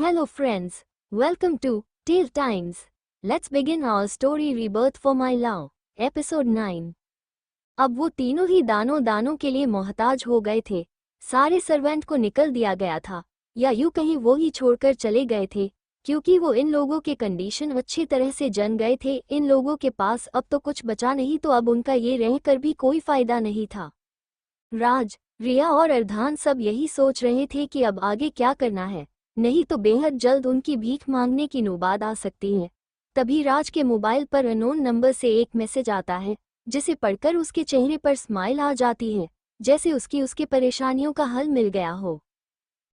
Hello friends, welcome to Tale Times. Let's begin our story Rebirth for My Love, episode 9. अब वो तीनों ही दानों दानों के लिए मोहताज हो गए थे। सारे सर्वेंट को निकल दिया गया था, या यूं कहीं वो ही छोड़कर चले गए थे, क्योंकि वो इन लोगों के कंडीशन अच्छी तरह से जन गए थे। इन लोगों के पास अब तो कुछ बचा नहीं, तो अब उनका ये रहकर भी कोई फायदा नहीं था। राज, रिया और अर्धान सब यही सोच रहे थे कि अब आगे क्या करना है, नहीं तो बेहद जल्द उनकी भीख मांगने की नौबत आ सकती है। तभी राज के मोबाइल पर अननोन नंबर से एक मैसेज आता है, जिसे पढ़कर उसके चेहरे पर स्माइल आ जाती है, जैसे उसकी परेशानियों का हल मिल गया हो।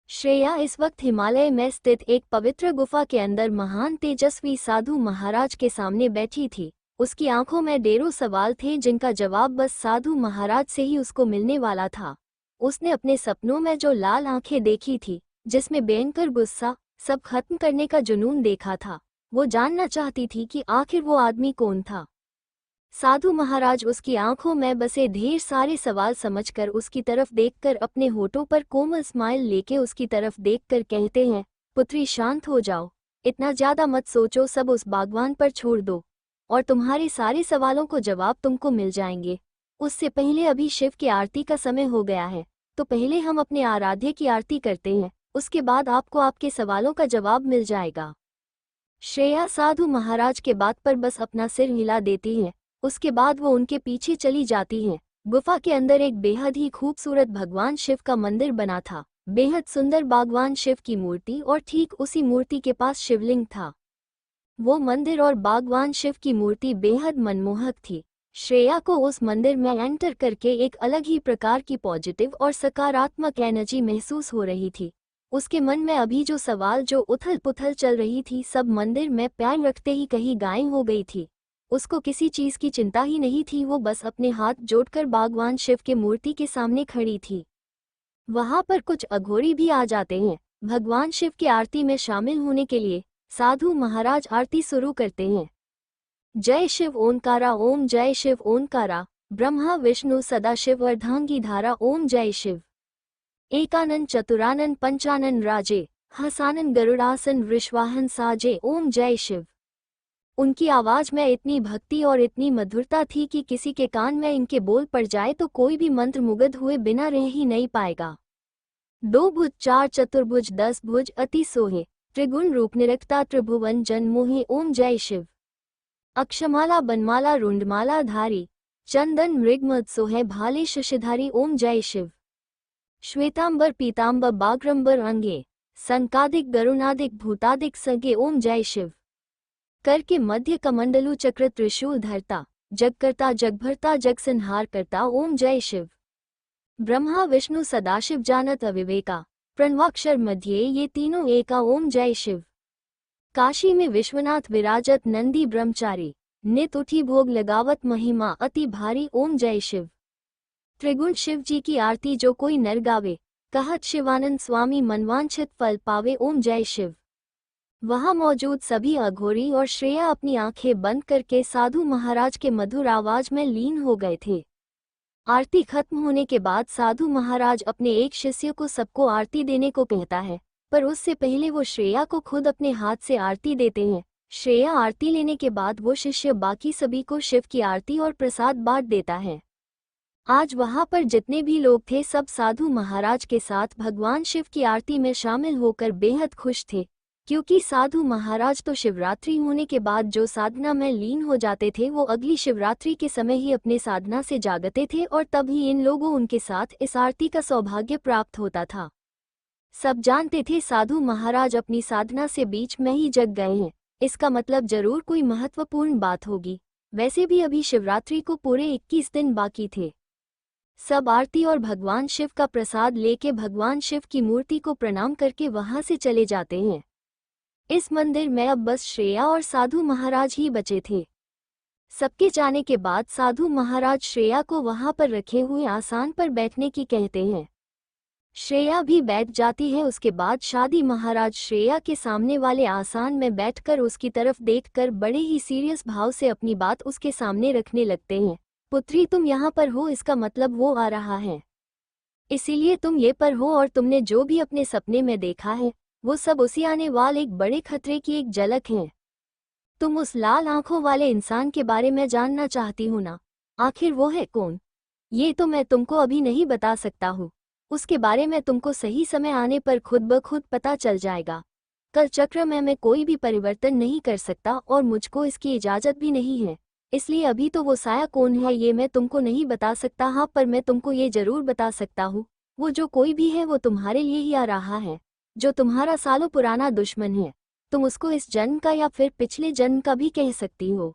श्रेया इस वक्त हिमालय में स्थित एक पवित्र गुफा के अंदर महान तेजस्वी साधु महाराज के सामने बैठी थी। उसकी आंखों में ढेरों सवाल थे, जिनका जवाब बस साधु महाराज से ही उसको मिलने वाला था। उसने अपने सपनों में जो लाल आंखें देखी थी, जिसमें भयंकर गुस्सा, सब खत्म करने का जुनून देखा था, वो जानना चाहती थी कि आखिर वो आदमी कौन था। साधु महाराज उसकी आंखों में बसे ढेर सारे सवाल समझकर उसकी तरफ देखकर अपने होठों पर कोमल स्माइल लेके उसकी तरफ देखकर कहते हैं, पुत्री शांत हो जाओ, इतना ज्यादा मत सोचो, सब उस बागवान पर छोड़ दो और तुम्हारे सारे सवालों को जवाब तुमको मिल जाएंगे। उससे पहले अभी शिव की आरती का समय हो गया है, तो पहले हम अपने आराध्य की आरती करते हैं, उसके बाद आपको आपके सवालों का जवाब मिल जाएगा। श्रेया साधु महाराज के बात पर बस अपना सिर हिला देती है। उसके बाद वो उनके पीछे चली जाती है। गुफा के अंदर एक बेहद ही खूबसूरत भगवान शिव का मंदिर बना था। बेहद सुंदर भगवान शिव की मूर्ति और ठीक उसी मूर्ति के पास शिवलिंग था। वो मंदिर और भगवान शिव की मूर्ति बेहद मनमोहक थी। श्रेया को उस मंदिर में एंटर करके एक अलग ही प्रकार की पॉजिटिव और सकारात्मक एनर्जी महसूस हो रही थी। उसके मन में अभी जो सवाल, जो उथल पुथल चल रही थी, सब मंदिर में पैर रखते ही कहीं गायब हो गई थी। उसको किसी चीज की चिंता ही नहीं थी, वो बस अपने हाथ जोड़कर भगवान शिव के मूर्ति के सामने खड़ी थी। वहां पर कुछ अघोरी भी आ जाते हैं। भगवान शिव की आरती में शामिल होने के लिए साधु महाराज आरती शुरू करते हैं। जय शिव ओंकारा, ओम जय शिव ओंकारा, ब्रह्मा विष्णु सदाशिव अर्धांगी धारा, ओम जय शिव। एकानन चतुरानन पंचानन राजे, हसानन गरुड़ासन वृषवाहन साजे, ओम जय शिव। उनकी आवाज में इतनी भक्ति और इतनी मधुरता थी कि किसी के कान में इनके बोल पड़ जाए तो कोई भी मंत्र मुग्ध हुए बिना रह ही नहीं पाएगा। दो भुज चार चतुर्भुज 10 भुज अति सोहे, त्रिगुण रूप निरखता त्रिभुवन जन मोहे, ओम जय शिव। अक्षमाला बनमाला रुंडमाला धारी, चंदन मृगमद सोहे भाले शशधारी, ओम जय शिव। श्वेतांबर पीतांबर बाग्रंबर अंगे, संकादिक गरुणादिक भूतादिक सगे, ओम जय शिव। कर के मध्य कमंडलु चक्र त्रिशूल धरता, जगकर्ता जगभरता जग संहार करता, ओम जय शिव। ब्रह्मा विष्णु सदाशिव जानत अविवेका, प्रणवाक्षर मध्य ये तीनों एका, ओम जय शिव। काशी में विश्वनाथ विराजत नंदी ब्रह्मचारी, नित उठी भोग लगावत महिमा अति भारी, ओम जय शिव। त्रिगुण शिव जी की आरती जो कोई नर गावे, कहत शिवानंद स्वामी मनवांछित फल पावे, ओम जय शिव। वहां मौजूद सभी अघोरी और श्रेया अपनी आंखें बंद करके साधु महाराज के मधुर आवाज में लीन हो गए थे। आरती खत्म होने के बाद साधु महाराज अपने एक शिष्य को सबको आरती देने को कहता है, पर उससे पहले वो श्रेया को खुद अपने हाथ से आरती देते हैं। श्रेया आरती लेने के बाद वो शिष्य बाकी सभी को शिव की आरती और प्रसाद बांट देता है। आज वहां पर जितने भी लोग थे, सब साधु महाराज के साथ भगवान शिव की आरती में शामिल होकर बेहद खुश थे, क्योंकि साधु महाराज तो शिवरात्रि होने के बाद जो साधना में लीन हो जाते थे, वो अगली शिवरात्रि के समय ही अपने साधना से जागते थे और तब ही इन लोगों उनके साथ इस आरती का सौभाग्य प्राप्त होता था। सब जानते थे साधु महाराज अपनी साधना से बीच में ही जग गए हैं, इसका मतलब जरूर कोई महत्वपूर्ण बात होगी। वैसे भी अभी शिवरात्रि को पूरे 21 दिन बाकी थे। सब आरती और भगवान शिव का प्रसाद लेके भगवान शिव की मूर्ति को प्रणाम करके वहां से चले जाते हैं। इस मंदिर में अब बस श्रेया और साधु महाराज ही बचे थे। सबके जाने के बाद साधु महाराज श्रेया को वहां पर रखे हुए आसन पर बैठने की कहते हैं। श्रेया भी बैठ जाती है। उसके बाद शादी महाराज श्रेया के सामने वाले आसन में बैठकर उसकी तरफ देखकर बड़े ही सीरियस भाव से अपनी बात उसके सामने रखने लगते हैं। पुत्री, तुम यहाँ पर हो, इसका मतलब वो आ रहा है, इसीलिए तुम ये पर हो, और तुमने जो भी अपने सपने में देखा है वो सब उसी आने वाले एक बड़े खतरे की एक झलक है। तुम उस लाल आंखों वाले इंसान के बारे में जानना चाहती हो ना? आखिर वो है कौन? ये तो मैं तुमको अभी नहीं बता सकता हूँ। उसके बारे में तुमको सही समय आने पर खुद ब खुद पता चल जाएगा। कल चक्र में मैं कोई भी परिवर्तन नहीं कर सकता और मुझको इसकी इजाज़त भी नहीं है। इसलिए अभी तो वो साया कौन है ये मैं तुमको नहीं बता सकता। हाँ, पर मैं तुमको ये जरूर बता सकता हूँ, वो जो कोई भी है वो तुम्हारे लिए ही आ रहा है, जो तुम्हारा सालों पुराना दुश्मन है। तुम उसको इस जन्म का या फिर पिछले जन्म का भी कह सकती हो।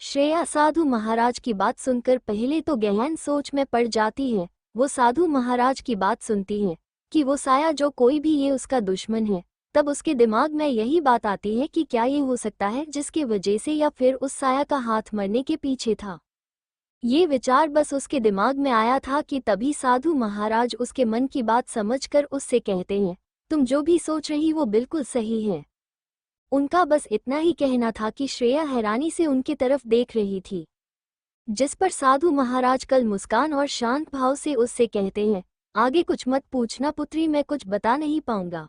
श्रेया साधु महाराज की बात सुनकर पहले तो गहन सोच में पड़ जाती है। वो साधु महाराज की बात सुनती है कि वो साया जो कोई भी ये उसका दुश्मन है। तब उसके दिमाग में यही बात आती है कि क्या ये हो सकता है जिसकी वजह से या फिर उस साया का हाथ मरने के पीछे था। ये विचार बस उसके दिमाग में आया था कि तभी साधु महाराज उसके मन की बात समझकर उससे कहते हैं, तुम जो भी सोच रही वो बिल्कुल सही है। उनका बस इतना ही कहना था कि श्रेया हैरानी से उनकी तरफ देख रही थी, जिस पर साधु महाराज कल मुस्कान और शांत भाव से उससे कहते हैं, आगे कुछ मत पूछना पुत्री, मैं कुछ बता नहीं पाऊंगा।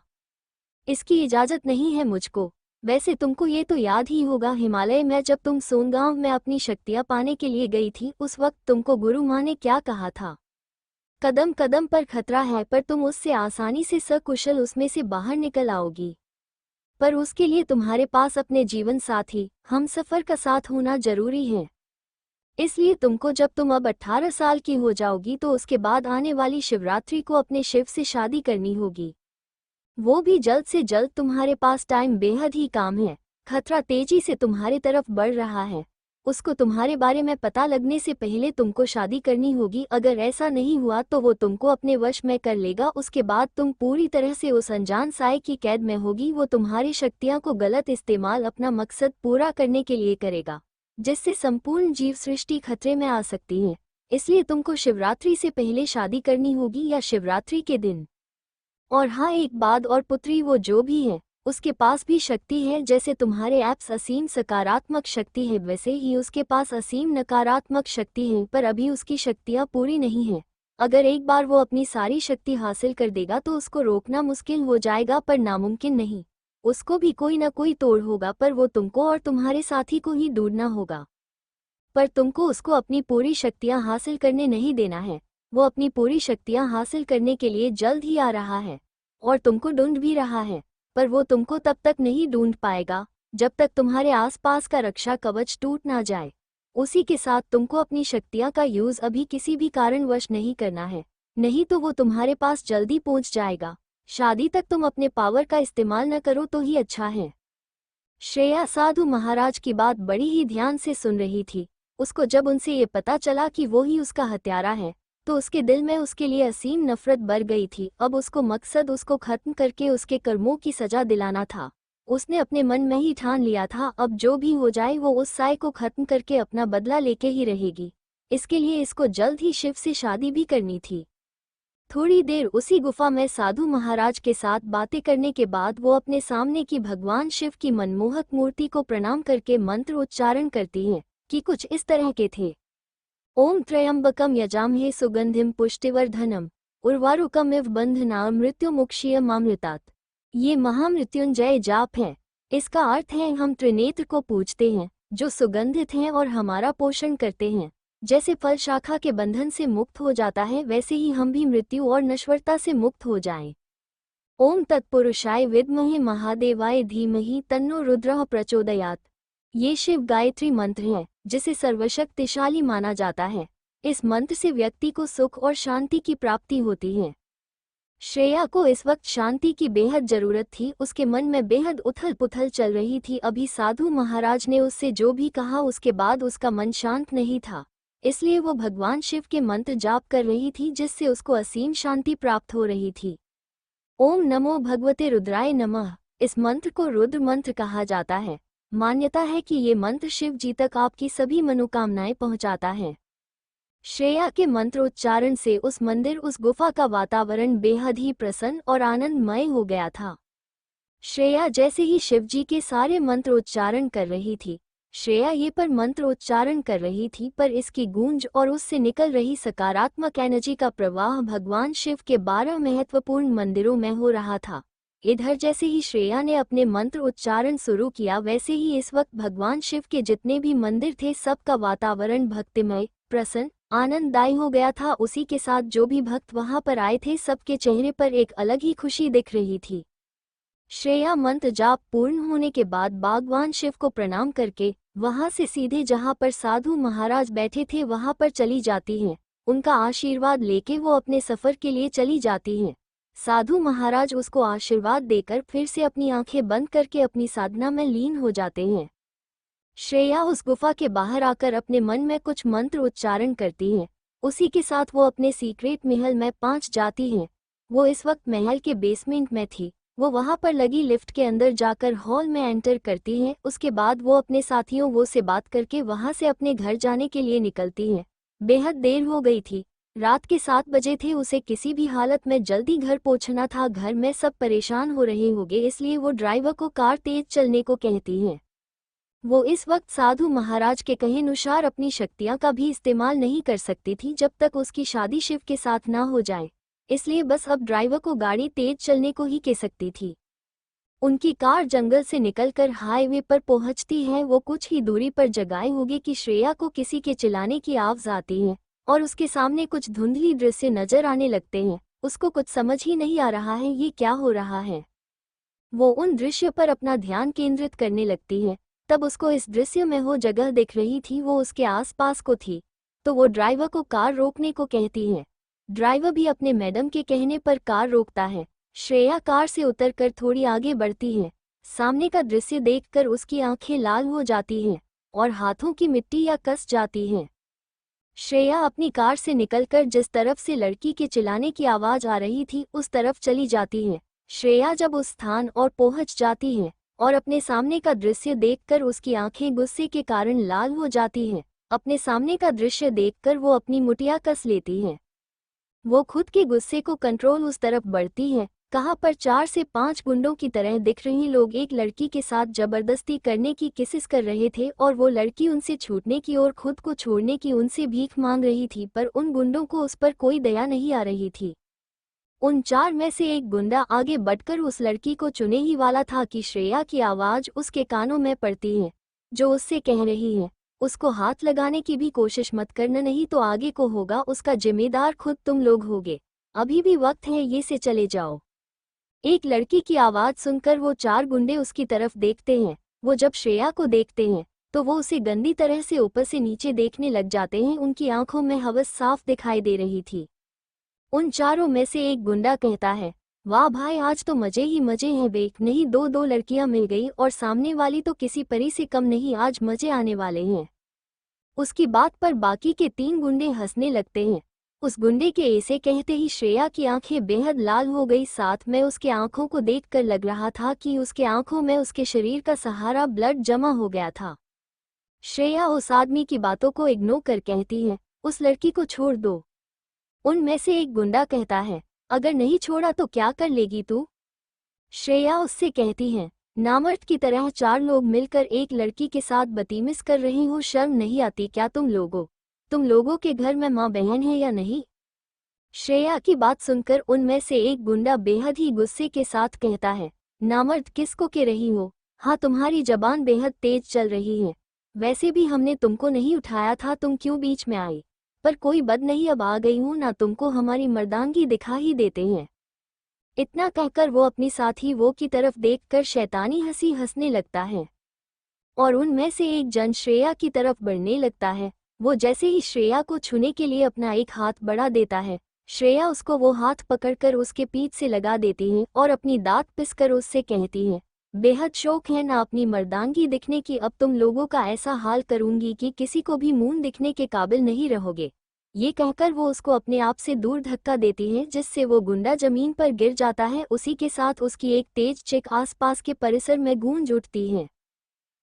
इसकी इजाजत नहीं है मुझको। वैसे तुमको ये तो याद ही होगा, हिमालय में जब तुम सोनगांव में अपनी शक्तियां पाने के लिए गई थी, उस वक्त तुमको गुरु माँ ने क्या कहा था? कदम कदम पर खतरा है, पर तुम उससे आसानी से सकुशल उसमें से बाहर निकल आओगी। पर उसके लिए तुम्हारे पास अपने जीवन साथी, हमसफर का साथ होना जरूरी है। इसलिए तुमको जब तुम अब 18 साल की हो जाओगी तो उसके बाद आने वाली शिवरात्रि को अपने शिव से शादी करनी होगी। वो भी जल्द से जल्द। तुम्हारे पास टाइम बेहद ही कम है। खतरा तेजी से तुम्हारी तरफ बढ़ रहा है। उसको तुम्हारे बारे में पता लगने से पहले तुमको शादी करनी होगी। अगर ऐसा नहीं हुआ तो वो तुमको अपने वश में कर लेगा। उसके बाद तुम पूरी तरह से उस अनजान साए की कैद में होगी। वो तुम्हारी शक्तियां को गलत इस्तेमाल अपना मकसद पूरा करने के लिए करेगा, जिससे संपूर्ण जीव सृष्टि खतरे में आ सकती है। इसलिए तुमको शिवरात्रि से पहले शादी करनी होगी या शिवरात्रि के दिन। और हाँ, एक बात और पुत्री, वो जो भी है उसके पास भी शक्ति है। जैसे तुम्हारे ऐप्स असीम सकारात्मक शक्ति है, वैसे ही उसके पास असीम नकारात्मक शक्ति है, पर अभी उसकी शक्तियाँ पूरी नहीं है। अगर एक बार वो अपनी सारी शक्ति हासिल कर देगा तो उसको रोकना मुश्किल हो जाएगा, पर नामुमकिन नहीं। उसको भी कोई ना कोई तोड़ होगा, पर वो तुमको और तुम्हारे साथी को ही ढूंढना होगा। पर तुमको उसको अपनी पूरी शक्तियाँ हासिल करने नहीं देना है। वो अपनी पूरी शक्तियाँ हासिल करने के लिए जल्द ही आ रहा है और तुमको ढूंढ भी रहा है। पर वो तुमको तब तक नहीं ढूंढ पाएगा जब तक तुम्हारे आसपास का रक्षा कवच टूट ना जाए। उसी के साथ तुमको अपनी शक्तियाँ का यूज अभी किसी भी कारणवश नहीं करना है, नहीं तो वो तुम्हारे पास जल्दी पहुंच जाएगा। शादी तक तुम अपने पावर का इस्तेमाल न करो तो ही अच्छा है। श्रेया साधु महाराज की बात बड़ी ही ध्यान से सुन रही थी। उसको जब उनसे ये पता चला कि वो ही उसका हत्यारा है तो उसके दिल में उसके लिए असीम नफरत भर गई थी। अब उसको मकसद उसको खत्म करके उसके कर्मों की सजा दिलाना था। उसने अपने मन में ही ठान लिया था, अब जो भी हो जाए वो उस साय को खत्म करके अपना बदला लेके ही रहेगी। इसके लिए इसको जल्द ही शिव से शादी भी करनी थी। थोड़ी देर उसी गुफा में साधु महाराज के साथ बातें करने के बाद वो अपने सामने की भगवान शिव की मनमोहक मूर्ति को प्रणाम करके मंत्र उच्चारण करती हैं कि कुछ इस तरह के थे, ओम त्र्यंबकम यजामहे सुगंधिम पुष्टिवर्धनम उर्वारुकमिव बंधना मृत्युमुक्षीयमामृतात्। ये महामृत्युंजय जाप है। इसका अर्थ है हम त्रिनेत्र को पूजते हैं जो सुगंधित हैं और हमारा पोषण करते हैं। जैसे फल शाखा के बंधन से मुक्त हो जाता है वैसे ही हम भी मृत्यु और नश्वरता से मुक्त हो जाएं। ओम तत्पुरुषाय विद्महे महादेवाय धीमहि तन्नो रुद्रः प्रचोदयात्। ये शिव गायत्री मंत्र है जिसे सर्वशक्तिशाली माना जाता है। इस मंत्र से व्यक्ति को सुख और शांति की प्राप्ति होती है। श्रेया को इस वक्त शांति की बेहद जरूरत थी। उसके मन में बेहद उथल पुथल चल रही थी। अभी साधु महाराज ने उससे जो भी कहा उसके बाद उसका मन शांत नहीं था, इसलिए वो भगवान शिव के मंत्र जाप कर रही थी जिससे उसको असीम शांति प्राप्त हो रही थी। ओम नमो भगवते रुद्राय नमः। इस मंत्र को रुद्र मंत्र कहा जाता है। मान्यता है कि ये मंत्र शिव जी तक आपकी सभी मनोकामनाएं पहुंचाता है। श्रेया के मंत्रोच्चारण से उस मंदिर, उस गुफा का वातावरण बेहद ही प्रसन्न और आनंदमय हो गया था। श्रेया जैसे ही शिव जी के सारे मंत्रोच्चारण कर रही थी, श्रेया ये पर मंत्रोच्चारण कर रही थी, पर इसकी गूंज और उससे निकल रही सकारात्मक एनर्जी का प्रवाह भगवान शिव के 12 महत्वपूर्ण मंदिरों में हो रहा था। इधर जैसे ही श्रेया ने अपने मंत्र उच्चारण शुरू किया, वैसे ही इस वक्त भगवान शिव के जितने भी मंदिर थे सबका वातावरण भक्तिमय, प्रसन्न, आनंददायी हो गया था। उसी के साथ जो भी भक्त वहां पर आए थे सबके चेहरे पर एक अलग ही खुशी दिख रही थी। श्रेया मंत्र जाप पूर्ण होने के बाद भगवान शिव को प्रणाम करके वहां से सीधे जहां पर साधु महाराज बैठे थे वहां पर चली जाती हैं। उनका आशीर्वाद लेके वो अपने सफर के लिए चली जाती हैं। साधु महाराज उसको आशीर्वाद देकर फिर से अपनी आंखें बंद करके अपनी साधना में लीन हो जाते हैं। श्रेया उस गुफा के बाहर आकर अपने मन में कुछ मंत्र उच्चारण करती है। उसी के साथ वो अपने सीक्रेट महल में पहुंच जाती है। वो इस वक्त महल के बेसमेंट में थी। वो वहां पर लगी लिफ्ट के अंदर जाकर हॉल में एंटर करती है। उसके बाद वो अपने साथियों वो से बात करके वहां से अपने घर जाने के लिए निकलती है। बेहद देर हो गई थी, रात के 7 बजे थे। उसे किसी भी हालत में जल्दी घर पहुंचना था। घर में सब परेशान हो रहे होंगे, इसलिए वो ड्राइवर को कार तेज चलने को कहती है। वो इस वक्त साधु महाराज के कहे अनुसार अपनी शक्तियां का भी इस्तेमाल नहीं कर सकती थी जब तक उसकी शादी शिव के साथ ना हो जाए, इसलिए बस अब ड्राइवर को गाड़ी तेज चलने को ही कह सकती थी। उनकी कार जंगल से निकलकर हाईवे पर पहुंचती है। वो कुछ ही दूरी पर जगाए होगी कि श्रेया को किसी के चिल्लाने की आवाज आती है और उसके सामने कुछ धुंधली दृश्य नजर आने लगते हैं। उसको कुछ समझ ही नहीं आ रहा है ये क्या हो रहा है। वो उन दृश्य पर अपना ध्यान केंद्रित करने लगती है। तब उसको इस दृश्य में वो जगह दिख रही थी, वो उसके आसपास को थी। तो वो ड्राइवर को कार रोकने को कहती है। ड्राइवर भी अपने मैडम के कहने पर कार रोकता है। श्रेया कार से उतरकर थोड़ी आगे बढ़ती है। सामने का दृश्य देखकर उसकी आंखें लाल हो जाती हैं और हाथों की मिट्टी या कस जाती हैं। श्रेया अपनी कार से निकलकर जिस तरफ से लड़की के चिल्लाने की आवाज आ रही थी उस तरफ चली जाती है। श्रेया जब उस स्थान और पहुंच जाती है और अपने सामने का दृश्य देखकर उसकी आंखें गुस्से के कारण लाल हो जाती हैं। अपने सामने का दृश्य देखकर वो अपनी मुठिया कस लेती है। वो खुद के गुस्से को कंट्रोल उस तरफ बढ़ती है। कहाँ पर 4 से 5 गुंडों की तरह दिख रहे लोग एक लड़की के साथ जबरदस्ती करने की कोशिश कर रहे थे और वो लड़की उनसे छूटने की और खुद को छोड़ने की उनसे भीख मांग रही थी, पर उन गुंडों को उस पर कोई दया नहीं आ रही थी। उन 4 में से एक गुंडा आगे बढ़कर उस लड़की को चुने ही वाला था कि श्रेया की आवाज उसके कानों में पड़ती है, जो उससे कह रही है उसको हाथ लगाने की भी कोशिश मत करना, नहीं तो आगे को होगा उसका जिम्मेदार खुद तुम लोग होगे। अभी भी वक्त है, ये से चले जाओ। एक लड़की की आवाज सुनकर वो 4 गुंडे उसकी तरफ देखते हैं। वो जब श्रेया को देखते हैं तो वो उसे गंदी तरह से ऊपर से नीचे देखने लग जाते हैं। उनकी आंखों में हवस साफ दिखाई दे रही थी। उन 4 में से एक गुंडा कहता है, वाह भाई आज तो मजे ही मजे हैं, देख नहीं दो लड़कियां मिल गई और सामने वाली तो किसी परी से कम नहीं, आज मजे आने वाले हैं। उसकी बात पर बाकी के 3 गुंडे हंसने लगते हैं। उस गुंडे के ऐसे कहते ही श्रेया की आंखें बेहद लाल हो गई। साथ में उसके आंखों को देखकर लग रहा था कि उसके आंखों में उसके शरीर का सहारा ब्लड जमा हो गया था। श्रेया उस आदमी की बातों को इग्नोर कर कहती है, उस लड़की को छोड़ दो। उनमें से एक गुंडा कहता है, अगर नहीं छोड़ा तो क्या कर लेगी तू? श्रेया उससे कहती है, नामर्द की तरह 4 लोग मिलकर एक लड़की के साथ बदतमीज कर रही हो, शर्म नहीं आती क्या तुम लोगों के घर में माँ बहन है या नहीं? श्रेया की बात सुनकर उनमें से एक गुंडा बेहद ही गुस्से के साथ कहता है, नामर्द किसको कह रही हो? हाँ तुम्हारी जबान बेहद तेज चल रही है। वैसे भी हमने तुमको नहीं उठाया था, तुम क्यों बीच में आई? पर कोई बद नहीं, अब आ गई हूं ना, तुमको हमारी मर्दानगी दिखा ही देते हैं। इतना कहकर वो अपनी साथी वो की तरफ देखकर शैतानी हंसी हंसने लगता है और उनमें से एक जन श्रेया की तरफ बढ़ने लगता है। वो जैसे ही श्रेया को छूने के लिए अपना एक हाथ बढ़ा देता है, श्रेया उसको वो हाथ पकड़कर उसके पीठ से लगा देती है और अपनी दांत पिसकर उससे कहती है, बेहद शौक है ना अपनी मर्दानगी दिखने की, अब तुम लोगों का ऐसा हाल करूंगी कि किसी को भी मुंह दिखने के काबिल नहीं रहोगे। ये कहकर वो उसको अपने आप से दूर धक्का देती है, जिससे वो गुंडा जमीन पर गिर जाता है। उसी के साथ उसकी एक तेज चीख आसपास के परिसर में गूंज उठती है।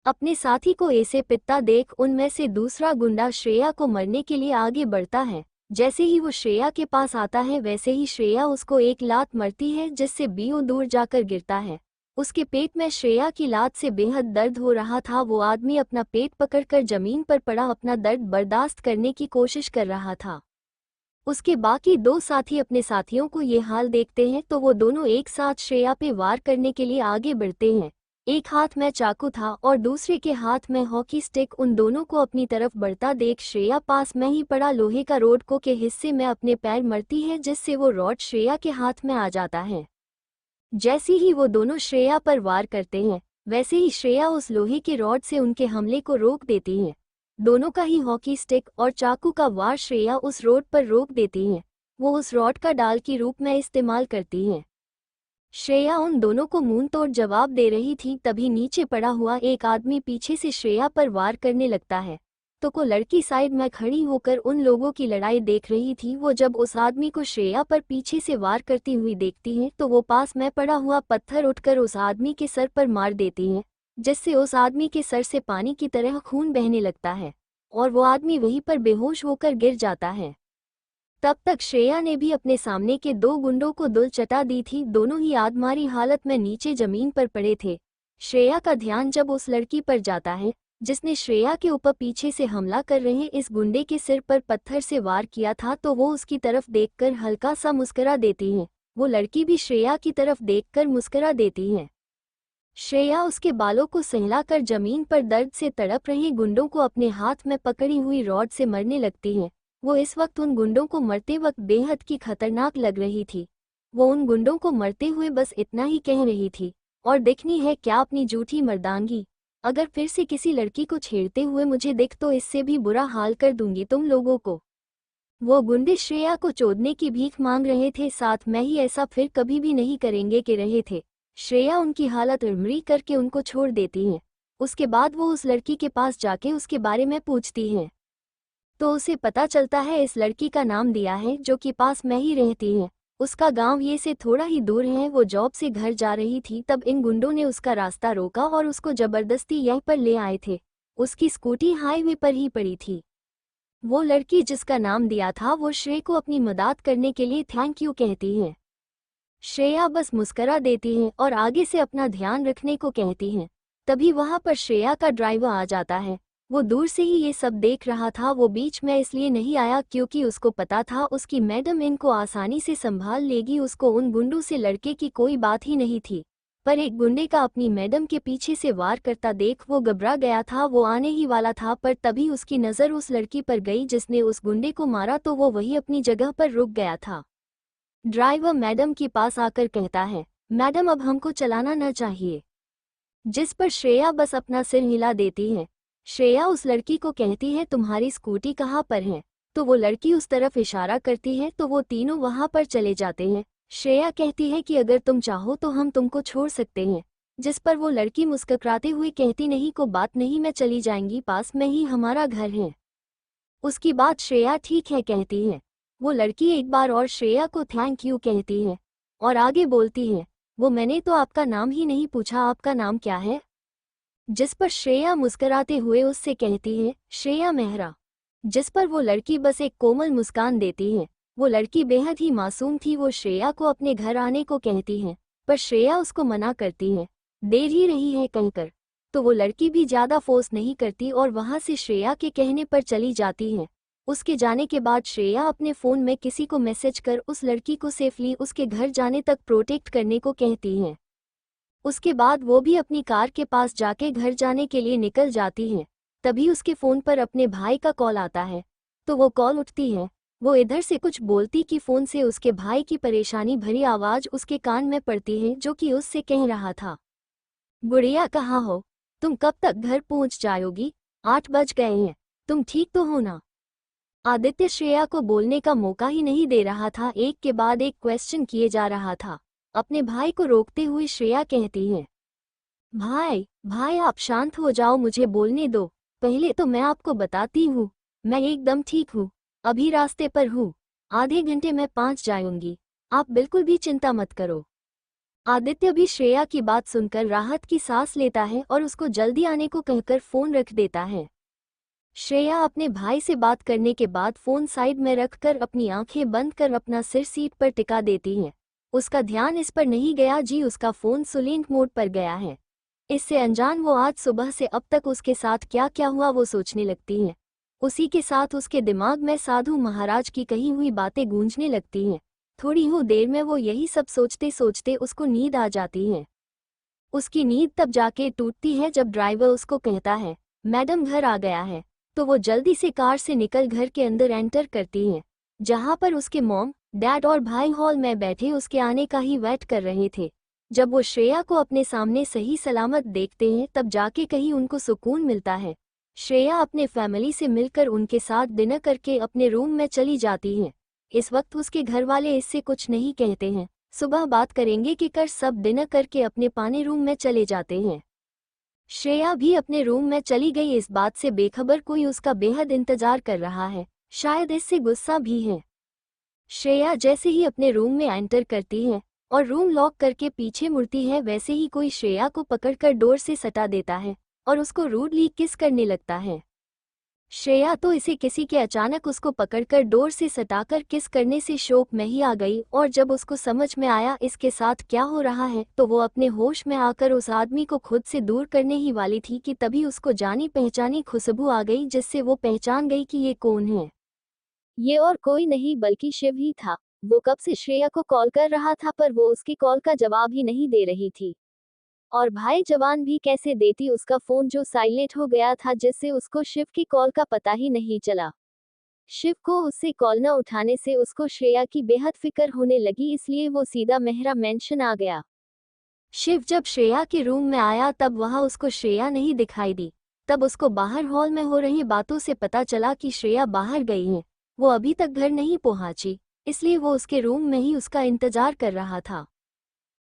अपने साथी को ऐसे पिटता देख उनमें से दूसरा गुंडा श्रेया को मरने के लिए आगे बढ़ता है। जैसे ही वो श्रेया के पास आता है वैसे ही श्रेया उसको एक लात मारती है, जिससे बीओं दूर जाकर गिरता है। उसके पेट में श्रेया की लात से बेहद दर्द हो रहा था। वो आदमी अपना पेट पकड़कर जमीन पर पड़ा अपना दर्द बर्दाश्त करने की कोशिश कर रहा था। उसके बाकी दो साथी अपने साथियों को ये हाल देखते हैं तो वो दोनों एक साथ श्रेया पे वार करने के लिए आगे बढ़ते हैं। एक हाथ में चाकू था और दूसरे के हाथ में हॉकी स्टिक। उन दोनों को अपनी तरफ बढ़ता देख श्रेया पास में ही पड़ा लोहे का रॉड को के हिस्से में अपने पैर मरती है, जिससे वो रॉड श्रेया के हाथ में आ जाता है। जैसे ही वो दोनों श्रेया पर वार करते हैं वैसे ही श्रेया उस लोहे के रॉड से उनके हमले को रोक देती है। दोनों का ही हॉकी स्टिक और चाकू का वार श्रेया उस रॉड पर रोक देती है। वो उस रॉड का डाल के रूप में इस्तेमाल करती है। श्रेया उन दोनों को मुंह तोड़ जवाब दे रही थी, तभी नीचे पड़ा हुआ एक आदमी पीछे से श्रेया पर वार करने लगता है। तो को लड़की साइड में खड़ी होकर उन लोगों की लड़ाई देख रही थी। वो जब उस आदमी को श्रेया पर पीछे से वार करती हुई देखती है तो वो पास में पड़ा हुआ पत्थर उठकर उस आदमी के सर पर मार देती है, जिससे उस आदमी के सर से पानी की तरह खून बहने लगता है और वो आदमी वहीं पर बेहोश होकर गिर जाता है। तब तक श्रेया ने भी अपने सामने के दो गुंडों को दुल चटा दी थी। दोनों ही आदमारी हालत में नीचे जमीन पर पड़े थे। श्रेया का ध्यान जब उस लड़की पर जाता है जिसने श्रेया के ऊपर पीछे से हमला कर रहे इस गुंडे के सिर पर पत्थर से वार किया था, तो वो उसकी तरफ देखकर हल्का सा मुस्कुरा देती है। वो लड़की भी श्रेया की तरफ देखकर मुस्कुरा देती है। श्रेया उसके बालों को सहलाकर जमीन पर दर्द से तड़प रहे गुंडों को अपने हाथ में पकड़ी हुई रॉड से मरने लगती है। वो इस वक्त उन गुंडों को मरते वक्त बेहद की खतरनाक लग रही थी। वो उन गुंडों को मरते हुए बस इतना ही कह रही थी, और देखनी है क्या अपनी झूठी मर्दांगी। अगर फिर से किसी लड़की को छेड़ते हुए मुझे दिख तो इससे भी बुरा हाल कर दूंगी तुम लोगों को। वो गुंडे श्रेया को चोदने की भीख मांग रहे थे, साथ में ही ऐसा फिर कभी भी नहीं करेंगे कि रहे थे। श्रेया उनकी हालत उम्री करके उनको छोड़ देती है। उसके बाद वो उस लड़की के पास जाके उसके बारे में पूछती है तो उसे पता चलता है इस लड़की का नाम दिया है जो कि पास में ही रहती है। उसका गांव ये से थोड़ा ही दूर है। वो जॉब से घर जा रही थी, तब इन गुंडों ने उसका रास्ता रोका और उसको जबरदस्ती यहीं पर ले आए थे। उसकी स्कूटी हाईवे पर ही पड़ी थी। वो लड़की जिसका नाम दिया था वो श्रेया को अपनी मदद करने के लिए थैंक यू कहती है। श्रेया बस मुस्कुरा देती है और आगे से अपना ध्यान रखने को कहती है। तभी वहां पर श्रेया का ड्राइवर आ जाता है। वो दूर से ही ये सब देख रहा था। वो बीच में इसलिए नहीं आया क्योंकि उसको पता था उसकी मैडम इनको आसानी से संभाल लेगी। उसको उन गुंडों से लड़के की कोई बात ही नहीं थी, पर एक गुंडे का अपनी मैडम के पीछे से वार करता देख वो घबरा गया था। वो आने ही वाला था, पर तभी उसकी नज़र उस लड़की पर गई जिसने उस गुंडे को मारा, तो वो वही अपनी जगह पर रुक गया था। ड्राइवर मैडम के पास आकर कहता है, मैडम अब हमको चलाना न चाहिए, जिस पर श्रेया बस अपना सिर हिला देती है। श्रेया उस लड़की को कहती है तुम्हारी स्कूटी कहाँ पर है, तो वो लड़की उस तरफ इशारा करती है तो वो तीनों वहां पर चले जाते हैं। श्रेया कहती है कि अगर तुम चाहो तो हम तुमको छोड़ सकते हैं, जिस पर वो लड़की मुस्कुराते हुए कहती नहीं को बात नहीं, मैं चली जाएंगी, पास में ही हमारा घर है। उसकी बात श्रेया ठीक है कहती है। वो लड़की एक बार और श्रेया को थैंक यू कहती है और आगे बोलती है, वो मैंने तो आपका नाम ही नहीं पूछा, आपका नाम क्या है? जिस पर श्रेया मुस्कुराते हुए उससे कहती है श्रेया मेहरा, जिस पर वो लड़की बस एक कोमल मुस्कान देती है। वो लड़की बेहद ही मासूम थी। वो श्रेया को अपने घर आने को कहती है, पर श्रेया उसको मना करती है, देर ही रही है कहकर। तो वो लड़की भी ज़्यादा फोर्स नहीं करती और वहाँ से श्रेया के कहने पर चली जाती है। उसके जाने के बाद श्रेया अपने फ़ोन में किसी को मैसेज कर उस लड़की को सेफली उसके घर जाने तक प्रोटेक्ट करने को कहती है। उसके बाद वो भी अपनी कार के पास जाके घर जाने के लिए निकल जाती है। तभी उसके फ़ोन पर अपने भाई का कॉल आता है, तो वो कॉल उठती है। वो इधर से कुछ बोलती कि फ़ोन से उसके भाई की परेशानी भरी आवाज़ उसके कान में पड़ती है, जो कि उससे कह रहा था, गुड़िया कहाँ हो, तुम कब तक घर पहुँच जाओगी? 8 बज गए हैं, तुम ठीक तो हो ना? आदित्य श्रेया को बोलने का मौका ही नहीं दे रहा था, एक के बाद एक क्वेश्चन किए जा रहा था। अपने भाई को रोकते हुए श्रेया कहती है, भाई आप शांत हो जाओ, मुझे बोलने दो। पहले तो मैं आपको बताती हूँ, मैं एकदम ठीक हूँ, अभी रास्ते पर हूँ, आधे घंटे में पहुँच जाऊंगी, आप बिल्कुल भी चिंता मत करो। आदित्य भी श्रेया की बात सुनकर राहत की सांस लेता है और उसको जल्दी आने को कहकर फ़ोन रख देता है। श्रेया अपने भाई से बात करने के बाद फ़ोन साइड में रखकर अपनी आंखें बंद कर अपना सिर सीट पर टिका देती है। उसका ध्यान इस पर नहीं गया जी, उसका फ़ोन साइलेंट मोड पर गया है। इससे अनजान वो आज सुबह से अब तक उसके साथ क्या क्या हुआ वो सोचने लगती है। उसी के साथ उसके दिमाग में साधु महाराज की कही हुई बातें गूंजने लगती हैं। थोड़ी ही देर में वो यही सब सोचते सोचते उसको नींद आ जाती है। उसकी नींद तब जाके टूटती है जब ड्राइवर उसको कहता है, मैडम घर आ गया है। तो वो जल्दी से कार से निकल घर के अंदर एंटर करती है, जहाँ पर उसके मॉम, डैड और भाई हॉल में बैठे उसके आने का ही वेट कर रहे थे। जब वो श्रेया को अपने सामने सही सलामत देखते हैं तब जाके कहीं उनको सुकून मिलता है। श्रेया अपने फैमिली से मिलकर उनके साथ डिनर करके अपने रूम में चली जाती है। इस वक्त उसके घर वाले इससे कुछ नहीं कहते हैं। सुबह बात करेंगे कि कर सब डिनर करके अपने पाने रूम में चले जाते हैं। श्रेया भी अपने रूम में चली गई, इस बात से बेखबर कोई उसका बेहद इंतजार कर रहा है, शायद इससे गुस्सा भी है। श्रेया जैसे ही अपने रूम में एंटर करती है और रूम लॉक करके पीछे मुड़ती है, वैसे ही कोई श्रेया को पकड़कर डोर से सटा देता है और उसको रूडली किस करने लगता है। श्रेया तो इसे किसी के अचानक उसको पकड़कर डोर से सटाकर किस करने से शॉक में ही आ गई, और जब उसको समझ में आया इसके साथ क्या हो रहा है तो वो अपने होश में आकर उस आदमी को खुद से दूर करने ही वाली थी कि तभी उसको जानी पहचानी खुशबू आ गई, जिससे वो पहचान गई कि ये कौन है। ये और कोई नहीं बल्कि शिव ही था। वो कब से श्रेया को कॉल कर रहा था पर वो उसकी कॉल का जवाब ही नहीं दे रही थी। और भाई जवान भी कैसे देती उसका फोन जो साइलेंट हो गया था, जिससे उसको शिव की कॉल का पता ही नहीं चला। शिव को उससे कॉल न उठाने से उसको श्रेया की बेहद फिक्र होने लगी, इसलिए वो सीधा मेहरा मेंशन आ गया। शिव जब श्रेया के रूम में आया तब वहां उसको श्रेया नहीं दिखाई दी। तब उसको बाहर हॉल में हो रही बातों से पता चला कि श्रेया बाहर गई है। वो अभी तक घर नहीं पहुंची, इसलिए वो उसके रूम में ही उसका इंतजार कर रहा था।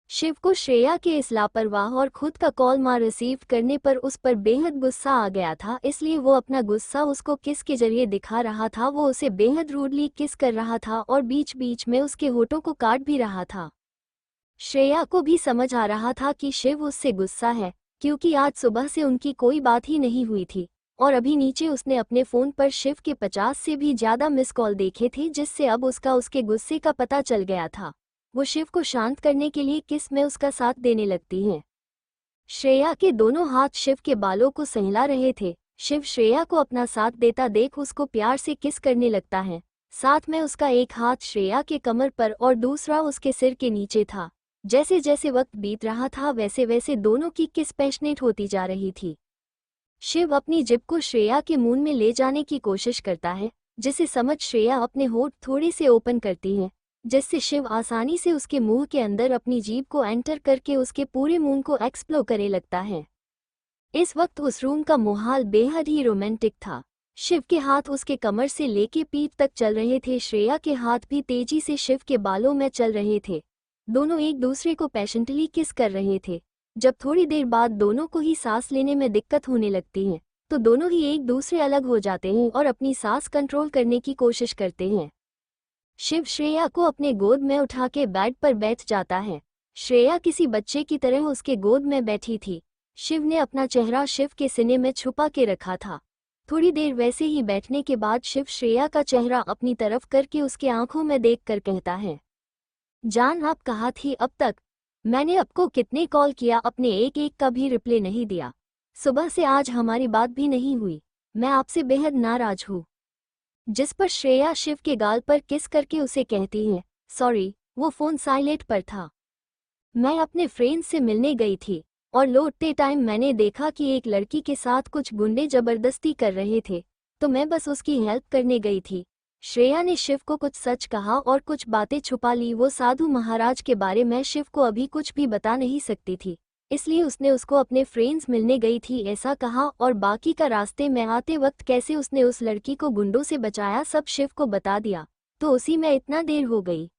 शिव को श्रेया के इस लापरवाह और खुद का कॉल मां रिसीव करने पर उस पर बेहद गुस्सा आ गया था, इसलिए वो अपना गुस्सा उसको किस के जरिए दिखा रहा था। वो उसे बेहद रूडली किस कर रहा था और बीच बीच में उसके होठों को काट भी रहा था। श्रेया को भी समझ आ रहा था कि शिव उससे गुस्सा है, क्योंकि आज सुबह से उनकी कोई बात ही नहीं हुई थी और अभी नीचे उसने अपने फोन पर शिव के 50 से भी ज्यादा मिस कॉल देखे थे, जिससे अब उसके गुस्से का पता चल गया था। वो शिव को शांत करने के लिए किस में उसका साथ देने लगती हैं। श्रेया के दोनों हाथ शिव के बालों को सहला रहे थे। शिव श्रेया को अपना साथ देता देख उसको प्यार से किस करने लगता है। साथ में उसका एक हाथ श्रेया के कमर पर और दूसरा उसके सिर के नीचे था। जैसे जैसे वक्त बीत रहा था वैसे वैसे दोनों की किस पैशनेट होती जा रही थी। शिव अपनी जिभ को श्रेया के मुंह में ले जाने की कोशिश करता है, जिसे समझ श्रेया अपने होठ थोड़े से ओपन करती है, जिससे शिव आसानी से उसके मुंह के अंदर अपनी जीभ को एंटर करके उसके पूरे मुंह को एक्सप्लोर करे लगता है। इस वक्त उस रूम का माहौल बेहद ही रोमांटिक था। शिव के हाथ उसके कमर से लेके पीठ तक चल रहे थे, श्रेया के हाथ भी तेजी से शिव के बालों में चल रहे थे। दोनों एक दूसरे को पैशनेटली किस कर रहे थे। जब थोड़ी देर बाद दोनों को ही सांस लेने में दिक्कत होने लगती है तो दोनों ही एक दूसरे अलग हो जाते हैं और अपनी सांस कंट्रोल करने की कोशिश करते हैं। शिव श्रेया को अपने गोद में उठा के बेड पर बैठ जाता है। श्रेया किसी बच्चे की तरह उसके गोद में बैठी थी। शिव ने अपना चेहरा शिव के सीने में छुपा के रखा था। थोड़ी देर वैसे ही बैठने के बाद शिव श्रेया का चेहरा अपनी तरफ करके उसके आंखों में देखकर कहता है, जान आप कहाँ थी अब तक? मैंने आपको कितने कॉल किया, अपने एक एक का भी रिप्लाई नहीं दिया। सुबह से आज हमारी बात भी नहीं हुई। मैं आपसे बेहद नाराज हूँ। जिस पर श्रेया शिव के गाल पर किस करके उसे कहती है, सॉरी, वो फोन साइलेंट पर था। मैं अपने फ्रेंड से मिलने गई थी और लौटते टाइम मैंने देखा कि एक लड़की के साथ कुछ गुंडे जबरदस्ती कर रहे थे, तो मैं बस उसकी हेल्प करने गई थी। श्रेया ने शिव को कुछ सच कहा और कुछ बातें छुपा ली। वो साधु महाराज के बारे में शिव को अभी कुछ भी बता नहीं सकती थी, इसलिए उसने उसको अपने फ्रेंड्स मिलने गई थी ऐसा कहा, और बाकी का रास्ते में आते वक्त कैसे उसने उस लड़की को गुंडों से बचाया सब शिव को बता दिया। तो उसी में इतना देर हो गई।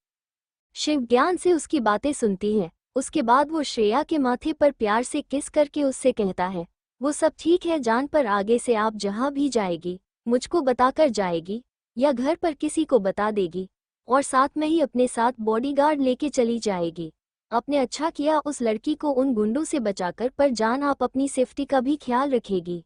शिव ज्ञान से उसकी बातें सुनती है। उसके बाद वो श्रेया के माथे पर प्यार से किस करके उससे कहता है, वो सब ठीक है जान, पर आगे से आप जहाँ भी जाएगी मुझको बताकर जाएगी या घर पर किसी को बता देगी, और साथ में ही अपने साथ बॉडीगार्ड लेके चली जाएगी। आपने अच्छा किया उस लड़की को उन गुंडों से बचाकर, पर जान आप अपनी सेफ्टी का भी ख्याल रखेगी।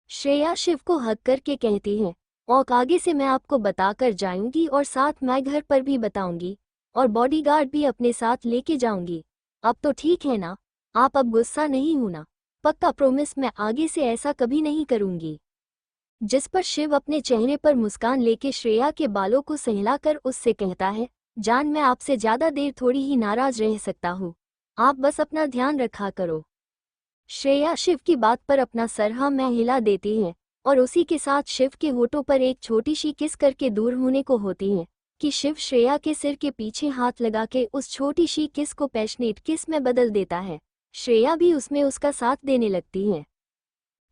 श्रेया शिव को हक करके कहती है, और आगे से मैं आपको बताकर जाऊंगी और साथ मैं घर पर भी बताऊंगी और बॉडीगार्ड भी अपने साथ लेके जाऊंगी। अब तो ठीक है ना? आप अब गुस्सा नहीं होना? पक्का प्रॉमिस मैं आगे से ऐसा कभी नहीं करूंगी। जिस पर शिव अपने चेहरे पर मुस्कान लेके श्रेया के बालों को सहलाकर उससे कहता है, जान मैं आपसे ज्यादा देर थोड़ी ही नाराज रह सकता हूँ, आप बस अपना ध्यान रखा करो। श्रेया शिव की बात पर अपना सर हाँ मैं हिला देती है और उसी के साथ शिव के होठों पर एक छोटी सी किस करके दूर होने को होती है कि शिव श्रेया के सिर के पीछे हाथ लगा के उस छोटी सी किस को पैशनेट किस में बदल देता है। श्रेया भी उसमें उसका साथ देने लगती है।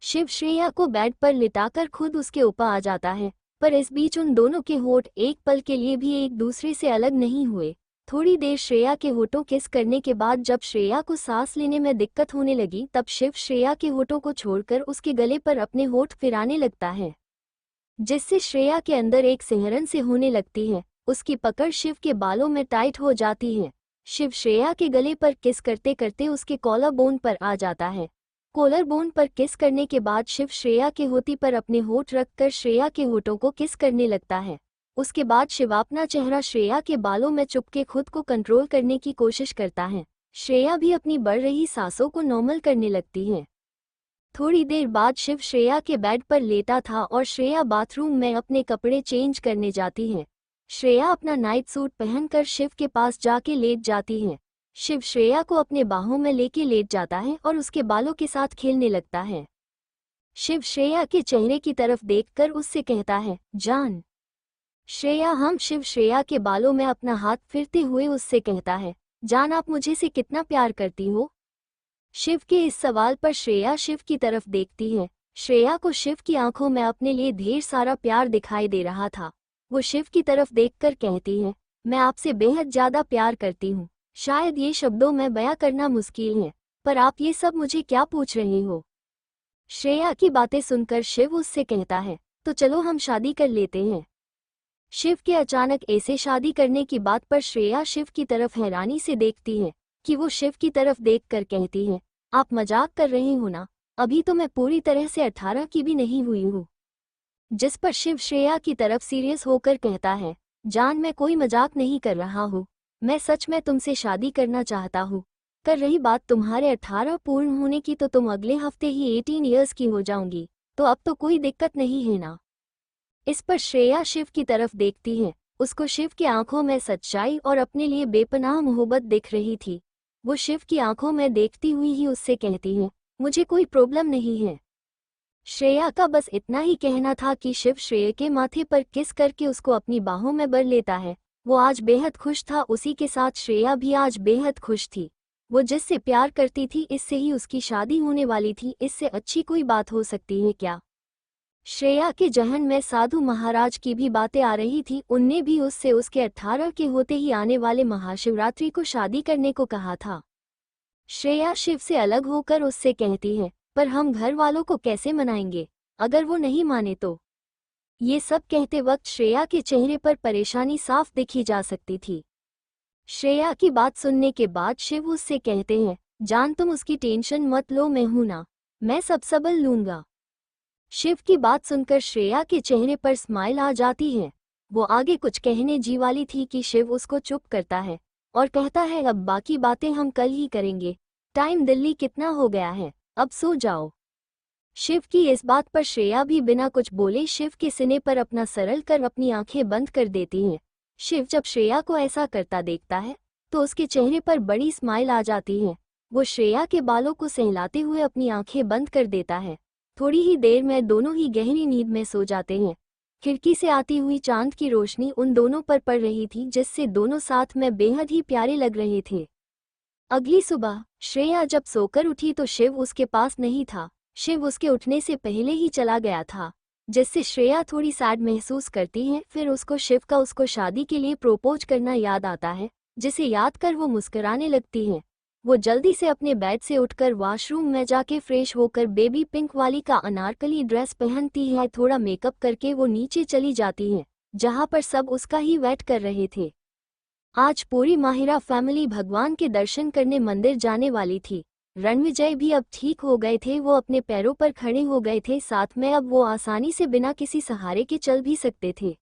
शिव श्रेया को बेड पर लिटाकर खुद उसके ऊपर आ जाता है, पर इस बीच उन दोनों के होठ एक पल के लिए भी एक दूसरे से अलग नहीं हुए। थोड़ी देर श्रेया के होठों किस करने के बाद जब श्रेया को सांस लेने में दिक्कत होने लगी तब शिव श्रेया के होठों को छोड़कर उसके गले पर अपने होठ फिराने लगता है, जिससे श्रेया के अंदर एक सिहरन से होने लगती है। उसकी पकड़ शिव के बालों में टाइट हो जाती है। शिव श्रेया के गले पर किस करते करते उसके कॉलर बोन पर आ जाता है। कॉलर बोन पर किस करने के बाद शिव श्रेया के होठी पर अपने होठ रखकर श्रेया के होठों को किस करने लगता है। उसके बाद शिव अपना चेहरा श्रेया के बालों में चुपके खुद को कंट्रोल करने की कोशिश करता है। श्रेया भी अपनी बढ़ रही सांसों को नॉर्मल करने लगती है। थोड़ी देर बाद शिव श्रेया के बेड पर लेटा था और श्रेया बाथरूम में अपने कपड़े चेंज करने जाती है। श्रेया अपना नाइट सूट पहनकर शिव के पास जाके लेट जाती है। शिव श्रेया को अपने बाहों में लेके लेट जाता है और उसके बालों के साथ खेलने लगता है। शिव श्रेया के चेहरे की तरफ देखकर उससे कहता है, जान। श्रेया हम शिव श्रेया के बालों में अपना हाथ फिरते हुए उससे कहता है, जान आप मुझे से कितना प्यार करती हो। शिव के इस सवाल पर श्रेया शिव की तरफ देखती है। श्रेया को शिव की आंखों में अपने लिए ढेर सारा प्यार दिखाई दे रहा था। वो शिव की तरफ देखकर कहती है, मैं आपसे बेहद ज्यादा प्यार करती हूँ। शायद ये शब्दों में बयां करना मुश्किल है, पर आप ये सब मुझे क्या पूछ रहे हो। श्रेया की बातें सुनकर शिव उससे कहता है, तो चलो हम शादी कर लेते हैं। शिव के अचानक ऐसे शादी करने की बात पर श्रेया शिव की तरफ हैरानी से देखती है कि वो शिव की तरफ देखकर कहती है, आप मजाक कर रहे हो ना, अभी तो मैं पूरी तरह से 18 की भी नहीं हुई हूँ। जिस पर शिव श्रेया की तरफ सीरियस होकर कहता है, जान मैं कोई मजाक नहीं कर रहा हूँ, मैं सच में तुमसे शादी करना चाहता हूँ। कर रही बात तुम्हारे 18 पूर्ण होने की तो तुम अगले हफ्ते ही 18 ईयर्स की हो जाऊंगी, तो अब तो कोई दिक्कत नहीं है ना। इस पर श्रेया शिव की तरफ देखती है। उसको शिव की आंखों में सच्चाई और अपने लिए बेपनाह मोहब्बत दिख रही थी। वो शिव की आंखों में देखती हुई ही उससे कहती है, मुझे कोई प्रॉब्लम नहीं है। श्रेया का बस इतना ही कहना था कि शिव श्रेया के माथे पर किस करके उसको अपनी बाहों में भर लेता है। वो आज बेहद खुश था, उसी के साथ श्रेया भी आज बेहद खुश थी। वो जिससे प्यार करती थी इससे ही उसकी शादी होने वाली थी, इससे अच्छी कोई बात हो सकती है क्या। श्रेया के जहन में साधु महाराज की भी बातें आ रही थी। उनने भी उससे उसके 18 के होते ही आने वाले महाशिवरात्रि को शादी करने को कहा था। श्रेया शिव से अलग होकर उससे कहती है, पर हम घर वालों को कैसे मनाएंगे अगर वो नहीं माने तो। ये सब कहते वक्त श्रेया के चेहरे पर परेशानी साफ दिखी जा सकती थी। श्रेया की बात सुनने के बाद शिव उससे कहते हैं, जान तुम उसकी टेंशन मत लो, मैं हूं ना, मैं सब संभल लूंगा। शिव की बात सुनकर श्रेया के चेहरे पर स्माइल आ जाती है। वो आगे कुछ कहने जी वाली थी कि शिव उसको चुप करता है और कहता है, अब बाकी बातें हम कल ही करेंगे, टाइम दिल्ली कितना हो गया है, अब सो जाओ। शिव की इस बात पर श्रेया भी बिना कुछ बोले शिव के सीने पर अपना सरल कर अपनी आंखें बंद कर देती है। शिव जब श्रेया को ऐसा करता देखता है तो उसके चेहरे पर बड़ी स्माइल आ जाती है। वो श्रेया के बालों को सहलाते हुए अपनी आंखें बंद कर देता है। थोड़ी ही देर में दोनों ही गहरी नींद में सो जाते हैं। खिड़की से आती हुई चांद की रोशनी उन दोनों पर पड़ रही थी, जिससे दोनों साथ में बेहद ही प्यारे लग रहे थे। अगली सुबह श्रेया जब सोकर उठी तो शिव उसके पास नहीं था। शिव उसके उठने से पहले ही चला गया था, जिससे श्रेया थोड़ी सैड महसूस करती है। फिर उसको शिव का उसको शादी के लिए प्रोपोज करना याद आता है, जिसे याद कर वो मुस्कुराने लगती है। वो जल्दी से अपने बेड से उठकर वॉशरूम में जाके फ्रेश होकर बेबी पिंक वाली का अनारकली ड्रेस पहनती है। थोड़ा मेकअप करके वो नीचे चली जाती है, जहाँ पर सब उसका ही वेट कर रहे थे। आज पूरी माहिरा फैमिली भगवान के दर्शन करने मंदिर जाने वाली थी। रणविजय भी अब ठीक हो गए थे, वो अपने पैरों पर खड़े हो गए थे, साथ में अब वो आसानी से बिना किसी सहारे के चल भी सकते थे।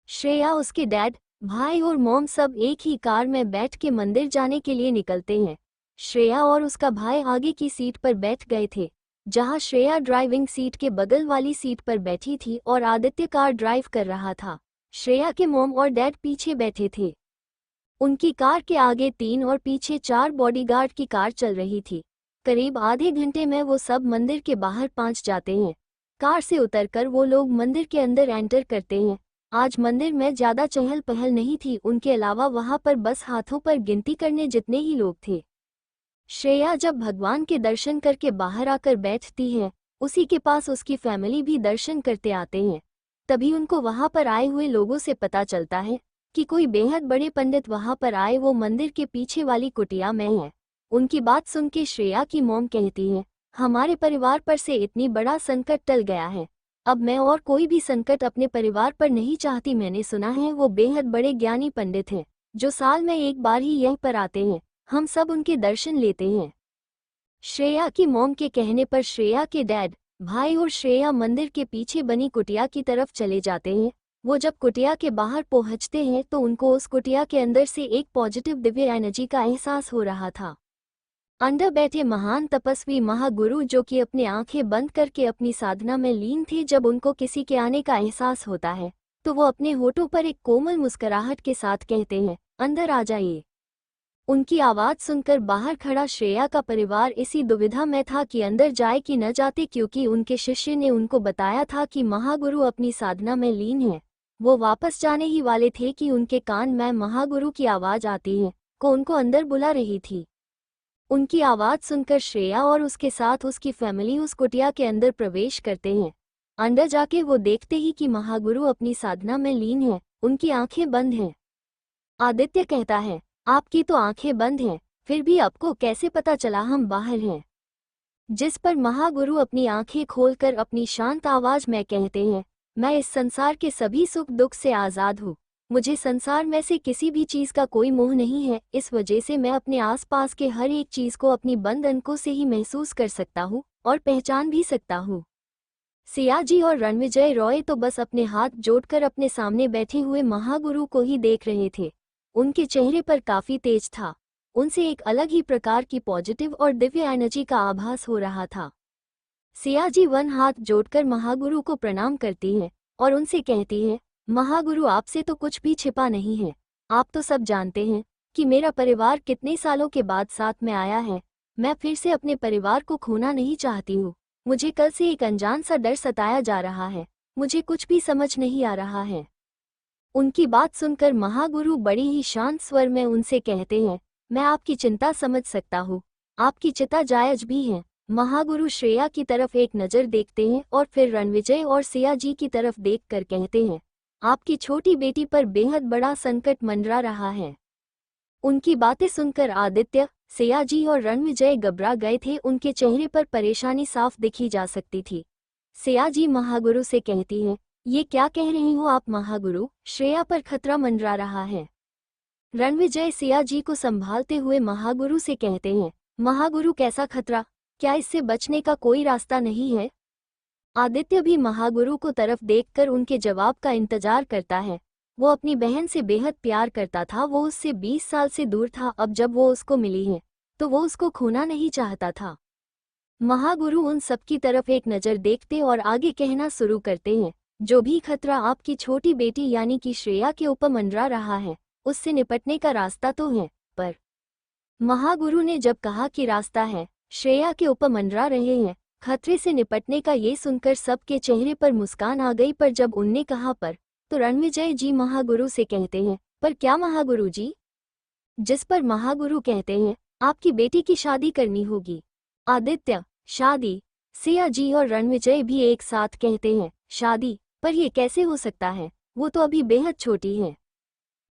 श्रेया, उसके डैड, भाई और मॉम सब एक ही कार में बैठ के मंदिर जाने के लिए निकलते हैं। श्रेया और उसका भाई आगे की सीट पर बैठ गए थे। जहां श्रेया ड्राइविंग सीट के बगल वाली सीट पर बैठी थी और आदित्य कार ड्राइव कर रहा था। श्रेया के मॉम और डैड पीछे बैठे थे। उनकी कार के आगे 3 और पीछे 4 बॉडीगार्ड की कार चल रही थी। करीब आधे घंटे में वो सब मंदिर के बाहर पहुंच जाते हैं। कार से उतरकर वो लोग मंदिर के अंदर एंटर करते हैं। आज मंदिर में ज्यादा चहल पहल नहीं थी, उनके अलावा वहां पर बस हाथों पर गिनती करने जितने ही लोग थे। श्रेया जब भगवान के दर्शन करके बाहर आकर बैठती है, उसी के पास उसकी फैमिली भी दर्शन करते आते हैं। तभी उनको वहां पर आए हुए लोगों से पता चलता है कि कोई बेहद बड़े पंडित वहां पर आए वो मंदिर के पीछे वाली कुटिया में है। उनकी बात सुन के श्रेया की मॉम कहती है, हमारे परिवार पर से इतनी बड़ा संकट टल गया है, अब मैं और कोई भी संकट अपने परिवार पर नहीं चाहती। मैंने सुना है वो बेहद बड़े ज्ञानी पंडित हैं, जो साल में एक बार ही यहीं पर आते हैं, हम सब उनके दर्शन लेते हैं। श्रेया की मॉम के कहने पर श्रेया के डैड, भाई और श्रेया मंदिर के पीछे बनी कुटिया की तरफ चले जाते हैं। वो जब कुटिया के बाहर पहुंचते हैं तो उनको उस कुटिया के अंदर से एक पॉजिटिव दिव्य एनर्जी का एहसास हो रहा था। अंदर बैठे महान तपस्वी महागुरु जो कि अपनी आंखें बंद करके अपनी साधना में लीन थे, जब उनको किसी के आने का एहसास होता है तो वो अपने होठों पर एक कोमल मुस्कुराहट के साथ कहते हैं, अंदर आ जाइए। उनकी आवाज सुनकर बाहर खड़ा श्रेया का परिवार इसी दुविधा में था कि अंदर जाए कि न जाते, क्योंकि उनके शिष्य ने उनको बताया था कि महागुरु अपनी साधना में लीन हैं। वो वापस जाने ही वाले थे कि उनके कान में महागुरु की आवाज आती है को उनको अंदर बुला रही थी। उनकी आवाज सुनकर श्रेया और उसके साथ उसकी फैमिली उस कुटिया के अंदर प्रवेश करते हैं। अंदर जाके वो देखते ही कि महागुरु अपनी साधना में लीन है, उनकी आंखें बंद हैं। आदित्य कहता है, आपकी तो आंखें बंद हैं, फिर भी आपको कैसे पता चला हम बाहर हैं? जिस पर महागुरु अपनी आंखें खोलकर अपनी शांत आवाज में कहते हैं, मैं इस संसार के सभी सुख दुख से आज़ाद हूँ। मुझे संसार में से किसी भी चीज़ का कोई मोह नहीं है, इस वजह से मैं अपने आसपास के हर एक चीज़ को अपनी बंद आंखों से ही महसूस कर सकता हूँ और पहचान भी सकता हूँ। सियाजी और रणविजय रॉय तो बस अपने हाथ जोड़कर अपने सामने बैठे हुए महागुरु को ही देख रहे थे। उनके चेहरे पर काफी तेज था, उनसे एक अलग ही प्रकार की पॉजिटिव और दिव्य एनर्जी का आभास हो रहा था। सियाजी वन हाथ जोड़कर महागुरु को प्रणाम करती है और उनसे कहती है, महागुरु आपसे तो कुछ भी छिपा नहीं है, आप तो सब जानते हैं कि मेरा परिवार कितने सालों के बाद साथ में आया है। मैं फिर से अपने परिवार को खोना नहीं चाहती हूँ। मुझे कल से एक अनजान सा डर सताया जा रहा है, मुझे कुछ भी समझ नहीं आ रहा है। उनकी बात सुनकर महागुरु बड़ी ही शांत स्वर में उनसे कहते हैं, मैं आपकी चिंता समझ सकता हूँ, आपकी चिंता जायज भी है। महागुरु श्रेया की तरफ एक नज़र देखते हैं और फिर रणविजय और सियाजी की तरफ देखकर कहते हैं, आपकी छोटी बेटी पर बेहद बड़ा संकट मंडरा रहा है। उनकी बातें सुनकर आदित्य, सियाजी और रणविजय घबरा गए थे, उनके चेहरे पर परेशानी साफ दिखी जा सकती थी। सियाजी महागुरु से कहती है, ये क्या कह रही हो आप महागुरु, श्रेया पर खतरा मंडरा रहा है। रणविजय सियाजी को संभालते हुए महागुरु से कहते हैं, महागुरु कैसा खतरा, क्या इससे बचने का कोई रास्ता नहीं है? आदित्य भी महागुरु को तरफ देखकर उनके जवाब का इंतजार करता है। वो अपनी बहन से बेहद प्यार करता था, वो उससे 20 साल से दूर था, अब जब वो उसको मिली है तो वो उसको खोना नहीं चाहता था। महागुरु उन सबकी तरफ एक नज़र देखते और आगे कहना शुरू करते हैं, जो भी खतरा आपकी छोटी बेटी यानी कि श्रेया के ऊपर मंडरा रहा है, उससे निपटने का रास्ता तो है, पर महागुरु ने जब कहा कि रास्ता है, श्रेया के ऊपर मंडरा रहे हैं, खतरे से निपटने का, ये सुनकर सबके चेहरे पर मुस्कान आ गई। पर जब उनने कहा पर, तो रणविजय जी महागुरु से कहते हैं, पर क्या महागुरु जी? जिस पर महागुरु कहते हैं, आपकी बेटी की शादी करनी होगी। आदित्य, शादी? सियाजी और रणविजय भी एक साथ कहते हैं, शादी? पर यह कैसे हो सकता है, वो तो अभी बेहद छोटी है।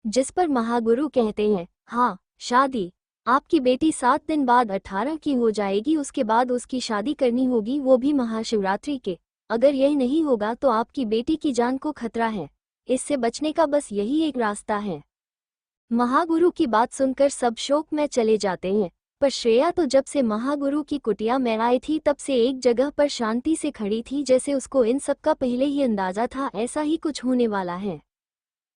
जिस पर महागुरु कहते हैं, हाँ, शादी। आपकी बेटी 7 दिन बाद 18 की हो जाएगी, उसके बाद उसकी शादी करनी होगी, वो भी महाशिवरात्रि के। अगर यह नहीं होगा तो आपकी बेटी की जान को खतरा है, इससे बचने का बस यही एक रास्ता है। महागुरु की बात सुनकर सब शोक में चले जाते हैं, पर श्रेया तो जब से महागुरु की कुटिया में आई थी तब से एक जगह पर शांति से खड़ी थी, जैसे उसको इन सब का पहले ही अंदाजा था ऐसा ही कुछ होने वाला है।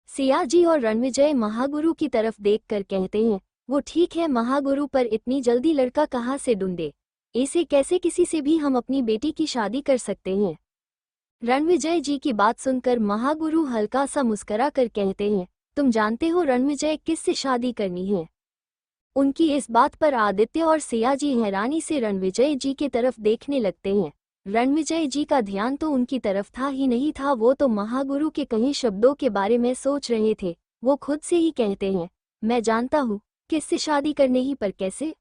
सियाजी और रणविजय महागुरु की तरफ देखकर कहते हैं, वो ठीक है महागुरु, पर इतनी जल्दी लड़का कहाँ से ढूंढे? ऐसे कैसे किसी से भी हम अपनी बेटी की शादी कर सकते हैं? रणविजय जी की बात सुनकर महागुरु हल्का सा मुस्कुरा कर कहते हैं, तुम जानते हो रणविजय किससे शादी करनी है? उनकी इस बात पर आदित्य और सिया जी हैरानी से रणविजय जी की तरफ देखने लगते हैं। रणविजय जी का ध्यान तो उनकी तरफ था ही नहीं था, वो तो महागुरु के कहे शब्दों के बारे में सोच रहे थे। वो खुद से ही कहते हैं, मैं जानता हूँ किससे शादी करने ही, पर कैसे?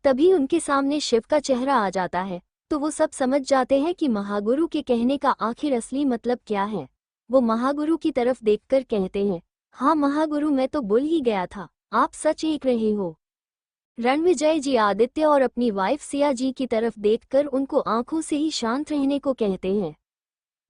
तभी उनके सामने शिव का चेहरा आ जाता है, तो वो सब समझ जाते हैं कि महागुरु के कहने का आखिर असली मतलब क्या है। वो महागुरु की तरफ देखकर कहते हैं, हाँ महागुरु, मैं तो भूल ही गया था, आप सच एक रहे हो। रणविजय जी आदित्य और अपनी वाइफ सिया जी की तरफ देखकर उनको आंखों से ही शांत रहने को कहते हैं।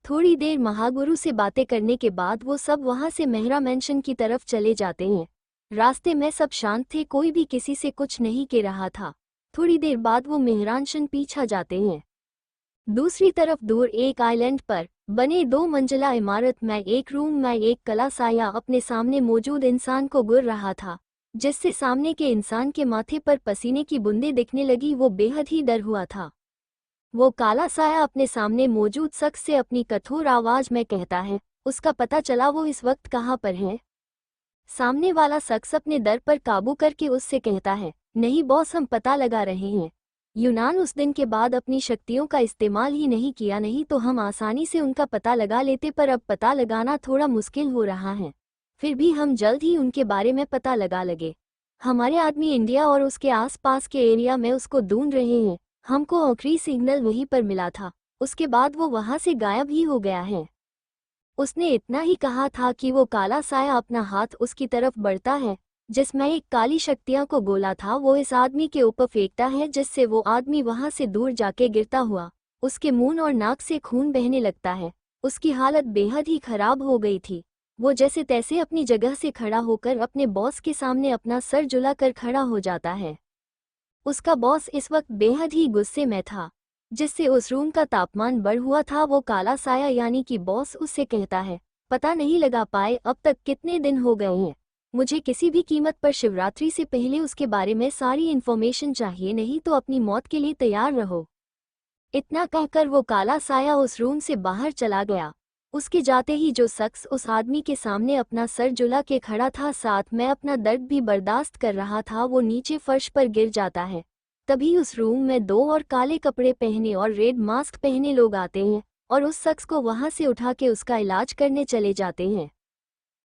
थोड़ी देर महागुरु से बातें करने के बाद वो सब वहां से मेहरा मेंशन की तरफ चले जाते हैं। रास्ते में सब शांत थे, कोई भी किसी से कुछ नहीं कह रहा था। थोड़ी देर बाद वो मेहरानशन पीछा जाते हैं। दूसरी तरफ दूर एक आइलैंड पर बने 2 मंजिला इमारत में एक रूम में एक काला साया अपने सामने मौजूद इंसान को घूर रहा था, जिससे सामने के इंसान के माथे पर पसीने की बूंदें दिखने लगी। वो बेहद ही डर हुआ था। वो काला साया अपने सामने मौजूद शख्स से अपनी कठोर आवाज में कहता है, उसका पता चला वो इस वक्त कहाँ पर है? सामने वाला शख्स अपने डर पर काबू करके उससे कहता है, नहीं बॉस, हम पता लगा रहे हैं। यूनान उस दिन के बाद अपनी शक्तियों का इस्तेमाल ही नहीं किया, नहीं तो हम आसानी से उनका पता लगा लेते, पर अब पता लगाना थोड़ा मुश्किल हो रहा है। फिर भी हम जल्द ही उनके बारे में पता लगा लगे। हमारे आदमी इंडिया और उसके आसपास के एरिया में उसको ढूंढ रहे हैं। हमको आखिरी सिग्नल वहीं पर मिला था, उसके बाद वो वहां से गायब ही हो गया है। उसने इतना ही कहा था कि वो काला साया अपना हाथ उसकी तरफ बढ़ता है, जिसमें एक काली शक्तियां को गोला था, वो इस आदमी के ऊपर फेंकता है, जिससे वो आदमी वहां से दूर जाके गिरता हुआ उसके मुंह और नाक से खून बहने लगता है। उसकी हालत बेहद ही खराब हो गई थी। वो जैसे तैसे अपनी जगह से खड़ा होकर अपने बॉस के सामने अपना सर झुलाकर खड़ा हो जाता है। उसका बॉस इस वक्त बेहद ही गुस्से में था, जिससे उस रूम का तापमान बढ़ हुआ था। वो काला साया यानी कि बॉस उससे कहता है, पता नहीं लगा पाए अब तक कितने दिन हो गए हैं। मुझे किसी भी कीमत पर शिवरात्रि से पहले उसके बारे में सारी इन्फॉर्मेशन चाहिए, नहीं तो अपनी मौत के लिए तैयार रहो। इतना कहकर वो काला साया उस रूम से बाहर चला गया। उसके जाते ही जो शख्स उस आदमी के सामने अपना सर झुला के खड़ा था, साथ में अपना दर्द भी बर्दाश्त कर रहा था, वो नीचे फर्श पर गिर जाता है। तभी उस रूम में 2 और काले कपड़े पहने और रेड मास्क पहने लोग आते हैं और उस शख्स को वहां से उठा के उसका इलाज करने चले जाते हैं।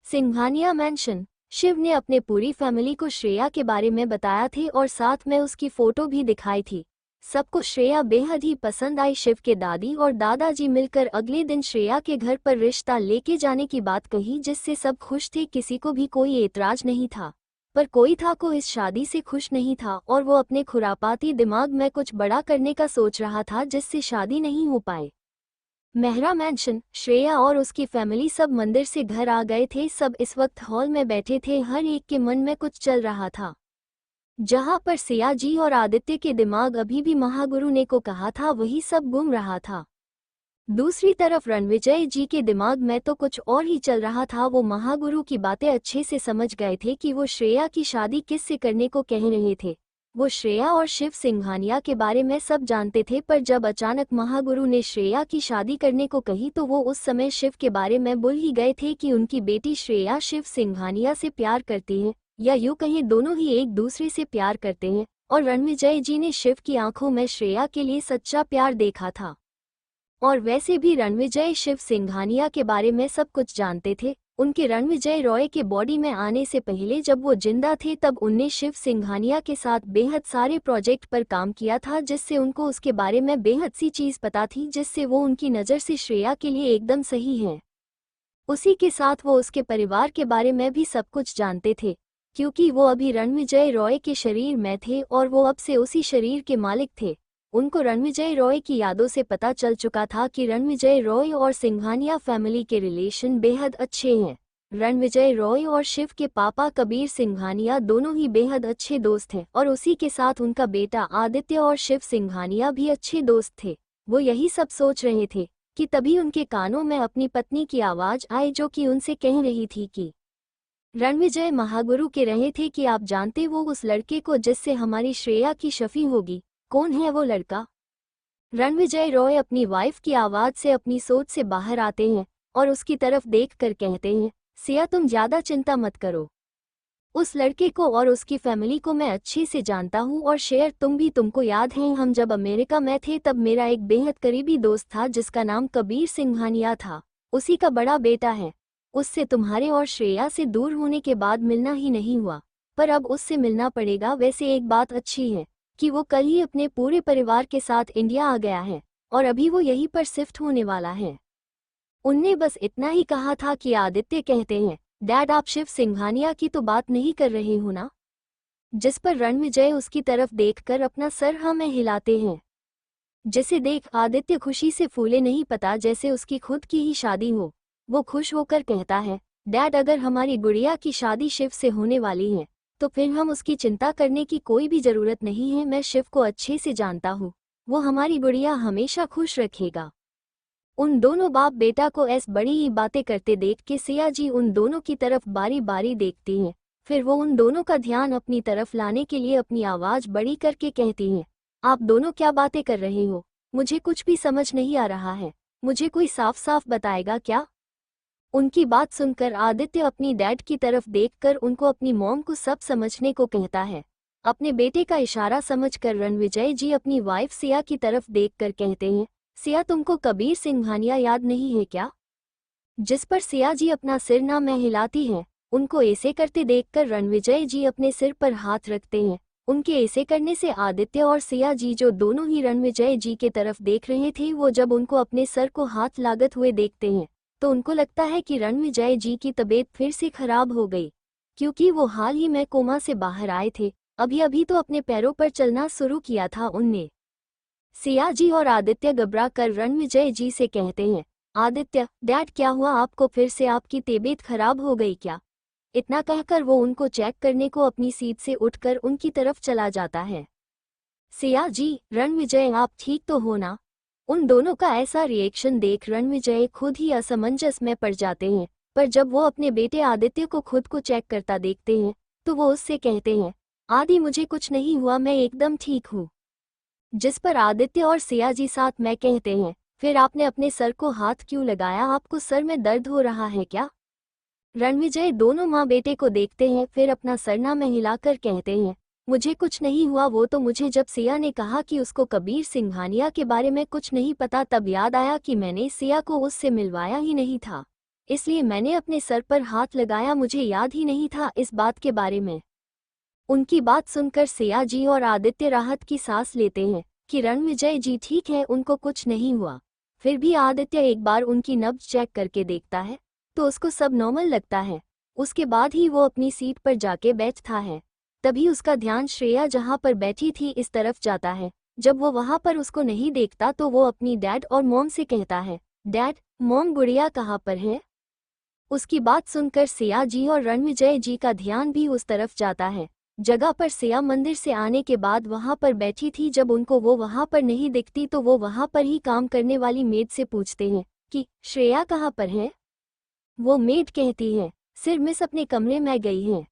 सिंघानिया मैंशन। शिव ने अपने पूरी फैमिली को श्रेया के बारे में बताया थे और साथ में उसकी फोटो भी दिखाई थी। सबको श्रेया बेहद ही पसंद आई। शिव के दादी और दादाजी मिलकर अगले दिन श्रेया के घर पर रिश्ता लेके जाने की बात कही, जिससे सब खुश थे, किसी को भी कोई एतराज नहीं था। पर कोई था को इस शादी से खुश नहीं था और वो अपने खुरापाती दिमाग में कुछ बड़ा करने का सोच रहा था, जिससे शादी नहीं हो पाए। मेहरा मैंशन। श्रेया और उसकी फैमिली सब मंदिर से घर आ गए थे। सब इस वक्त हॉल में बैठे थे, हर एक के मन में कुछ चल रहा था। जहां पर सिया जी और आदित्य के दिमाग अभी भी महागुरु ने को कहा था वही सब घूम रहा था। दूसरी तरफ रणविजय जी के दिमाग में तो कुछ और ही चल रहा था। वो महागुरु की बातें अच्छे से समझ गए थे कि वो श्रेया की शादी किससे करने को कह रहे थे। वो श्रेया और शिव सिंघानिया के बारे में सब जानते थे, पर जब अचानक महागुरु ने श्रेया की शादी करने को कही तो वो उस समय शिव के बारे में भूल ही गए थे कि उनकी बेटी श्रेया शिव सिंघानिया से प्यार करती है, या यूं कहें दोनों ही एक दूसरे से प्यार करते हैं। और रणविजय जी ने शिव की आंखों में श्रेया के लिए सच्चा प्यार देखा था। और वैसे भी रणविजय शिव सिंघानिया के बारे में सब कुछ जानते थे। उनके रणविजय रॉय के बॉडी में आने से पहले जब वो जिंदा थे तब उनने शिव सिंघानिया के साथ बेहद सारे प्रोजेक्ट पर काम किया था, जिससे उनको उसके बारे में बेहद सी चीज पता थी, जिससे वो उनकी नज़र से श्रेया के लिए एकदम सही है। उसी के साथ वो उसके परिवार के बारे में भी सब कुछ जानते थे, क्योंकि वो अभी रणविजय रॉय के शरीर में थे और वो अब से उसी शरीर के मालिक थे। उनको रणविजय रॉय की यादों से पता चल चुका था कि रणविजय रॉय और सिंघानिया फैमिली के रिलेशन बेहद अच्छे हैं। रणविजय रॉय और शिव के पापा कबीर सिंघानिया दोनों ही बेहद अच्छे दोस्त हैं और उसी के साथ उनका बेटा आदित्य और शिव सिंघानिया भी अच्छे दोस्त थे। वो यही सब सोच रहे थे कि तभी उनके कानों में अपनी पत्नी की आवाज आई, जो कि उनसे कह रही थी कि रणविजय महागुरु के रहे थे कि आप जानते वो उस लड़के को जिससे हमारी श्रेया की शफी होगी, कौन है वो लड़का? रणविजय रॉय अपनी वाइफ की आवाज से अपनी सोच से बाहर आते हैं और उसकी तरफ देखकर कहते हैं, सिया तुम ज्यादा चिंता मत करो। उस लड़के को और उसकी फैमिली को मैं अच्छे से जानता हूँ और शेयर तुमको याद है हम जब अमेरिका में थे तब मेरा एक बेहद करीबी दोस्त था जिसका नाम कबीर सिंघानिया था। उसी का बड़ा बेटा है। उससे तुम्हारे और श्रेया से दूर होने के बाद मिलना ही नहीं हुआ, पर अब उससे मिलना पड़ेगा। वैसे एक बात अच्छी है कि वो कल ही अपने पूरे परिवार के साथ इंडिया आ गया है और अभी वो यहीं पर शिफ्ट होने वाला है। उनने बस इतना ही कहा था कि आदित्य कहते हैं, डैड आप शिव सिंघानिया की तो बात नहीं कर रहे हो ना? जिस पर रणविजय उसकी तरफ देखकर अपना सर हाँ में हिलाते हैं, जिसे देख आदित्य खुशी से फूले नहीं पता जैसे उसकी खुद की ही शादी हो। वो खुश होकर कहता है, डैड अगर हमारी गुड़िया की शादी शिव से होने वाली है तो फिर हम उसकी चिंता करने की कोई भी जरूरत नहीं है। मैं शिव को अच्छे से जानता हूँ, वो हमारी गुड़िया हमेशा खुश रखेगा। उन दोनों बाप बेटा को ऐस बड़ी ही बातें करते देख के सिया जी उन दोनों की तरफ बारी बारी देखती हैं। फिर वो उन दोनों का ध्यान अपनी तरफ लाने के लिए अपनी आवाज बड़ी करके कहती हैं, आप दोनों क्या बातें कर रहे हो? मुझे कुछ भी समझ नहीं आ रहा है, मुझे कोई साफ साफ बताएगा क्या? उनकी बात सुनकर आदित्य अपनी डैड की तरफ देखकर उनको अपनी मॉम को सब समझने को कहता है। अपने बेटे का इशारा समझकर रणविजय जी अपनी वाइफ सिया की तरफ देखकर कहते हैं, सिया तुमको कबीर सिंघानिया याद नहीं है क्या? जिस पर सिया जी अपना सिर ना में हिलाती हैं। उनको ऐसे करते देखकर रणविजय जी अपने सिर पर हाथ रखते हैं। उनके ऐसे करने से आदित्य और सिया जी जो दोनों ही रणविजय जी के तरफ देख रहे थे, वो जब उनको अपने सर को हाथ लागत हुए देखते हैं तो उनको लगता है कि रणविजय जी की तबीयत फिर से खराब हो गई, क्योंकि वो हाल ही में कोमा से बाहर आए थे। अभी अभी तो अपने पैरों पर चलना शुरू किया था उनने। सिया जी और आदित्य घबरा कर रणविजय जी से कहते हैं, आदित्य डैड क्या हुआ आपको? फिर से आपकी तबीयत खराब हो गई क्या? इतना कहकर वो उनको चेक करने को अपनी सीट से उठकर उनकी तरफ चला जाता है। सिया जी, रणविजय आप ठीक तो हो ना? उन दोनों का ऐसा रिएक्शन देख रणविजय खुद ही असमंजस में पड़ जाते हैं, पर जब वो अपने बेटे आदित्य को खुद को चेक करता देखते हैं तो वो उससे कहते हैं, आदि मुझे कुछ नहीं हुआ, मैं एकदम ठीक हूँ। जिस पर आदित्य और सिया जी साथ में कहते हैं, फिर आपने अपने सर को हाथ क्यों लगाया? आपको सर में दर्द हो रहा है क्या? रणविजय दोनों माँ बेटे को देखते हैं, फिर अपना सरना में हिलाकर कहते हैं, मुझे कुछ नहीं हुआ। वो तो मुझे जब सिया ने कहा कि उसको कबीर सिंघानिया के बारे में कुछ नहीं पता तब याद आया कि मैंने सिया को उससे मिलवाया ही नहीं था, इसलिए मैंने अपने सर पर हाथ लगाया। मुझे याद ही नहीं था इस बात के बारे में। उनकी बात सुनकर सिया जी और आदित्य राहत की सांस लेते हैं कि रणविजय जी ठीक है, उनको कुछ नहीं हुआ। फिर भी आदित्य एक बार उनकी नब्ज चेक करके देखता है तो उसको सब नॉर्मल लगता है। उसके बाद ही वो अपनी सीट पर जाके बैठता है। तभी उसका ध्यान श्रेया जहाँ पर बैठी थी इस तरफ जाता है। जब वो वहाँ पर उसको नहीं देखता तो वो अपनी डैड और मॉम से कहता है, डैड मॉम गुड़िया कहाँ पर है? उसकी बात सुनकर सिया जी और रणविजय जी का ध्यान भी उस तरफ जाता है। जगह पर सिया मंदिर से आने के बाद वहां पर बैठी थी। जब उनको वो वहां पर नहीं दिखती तो वो वहां पर ही काम करने वाली मेड से पूछते हैं कि श्रेया कहाँ पर है? वो मेड कहती है, सिर मिस अपने कमरे में गई है।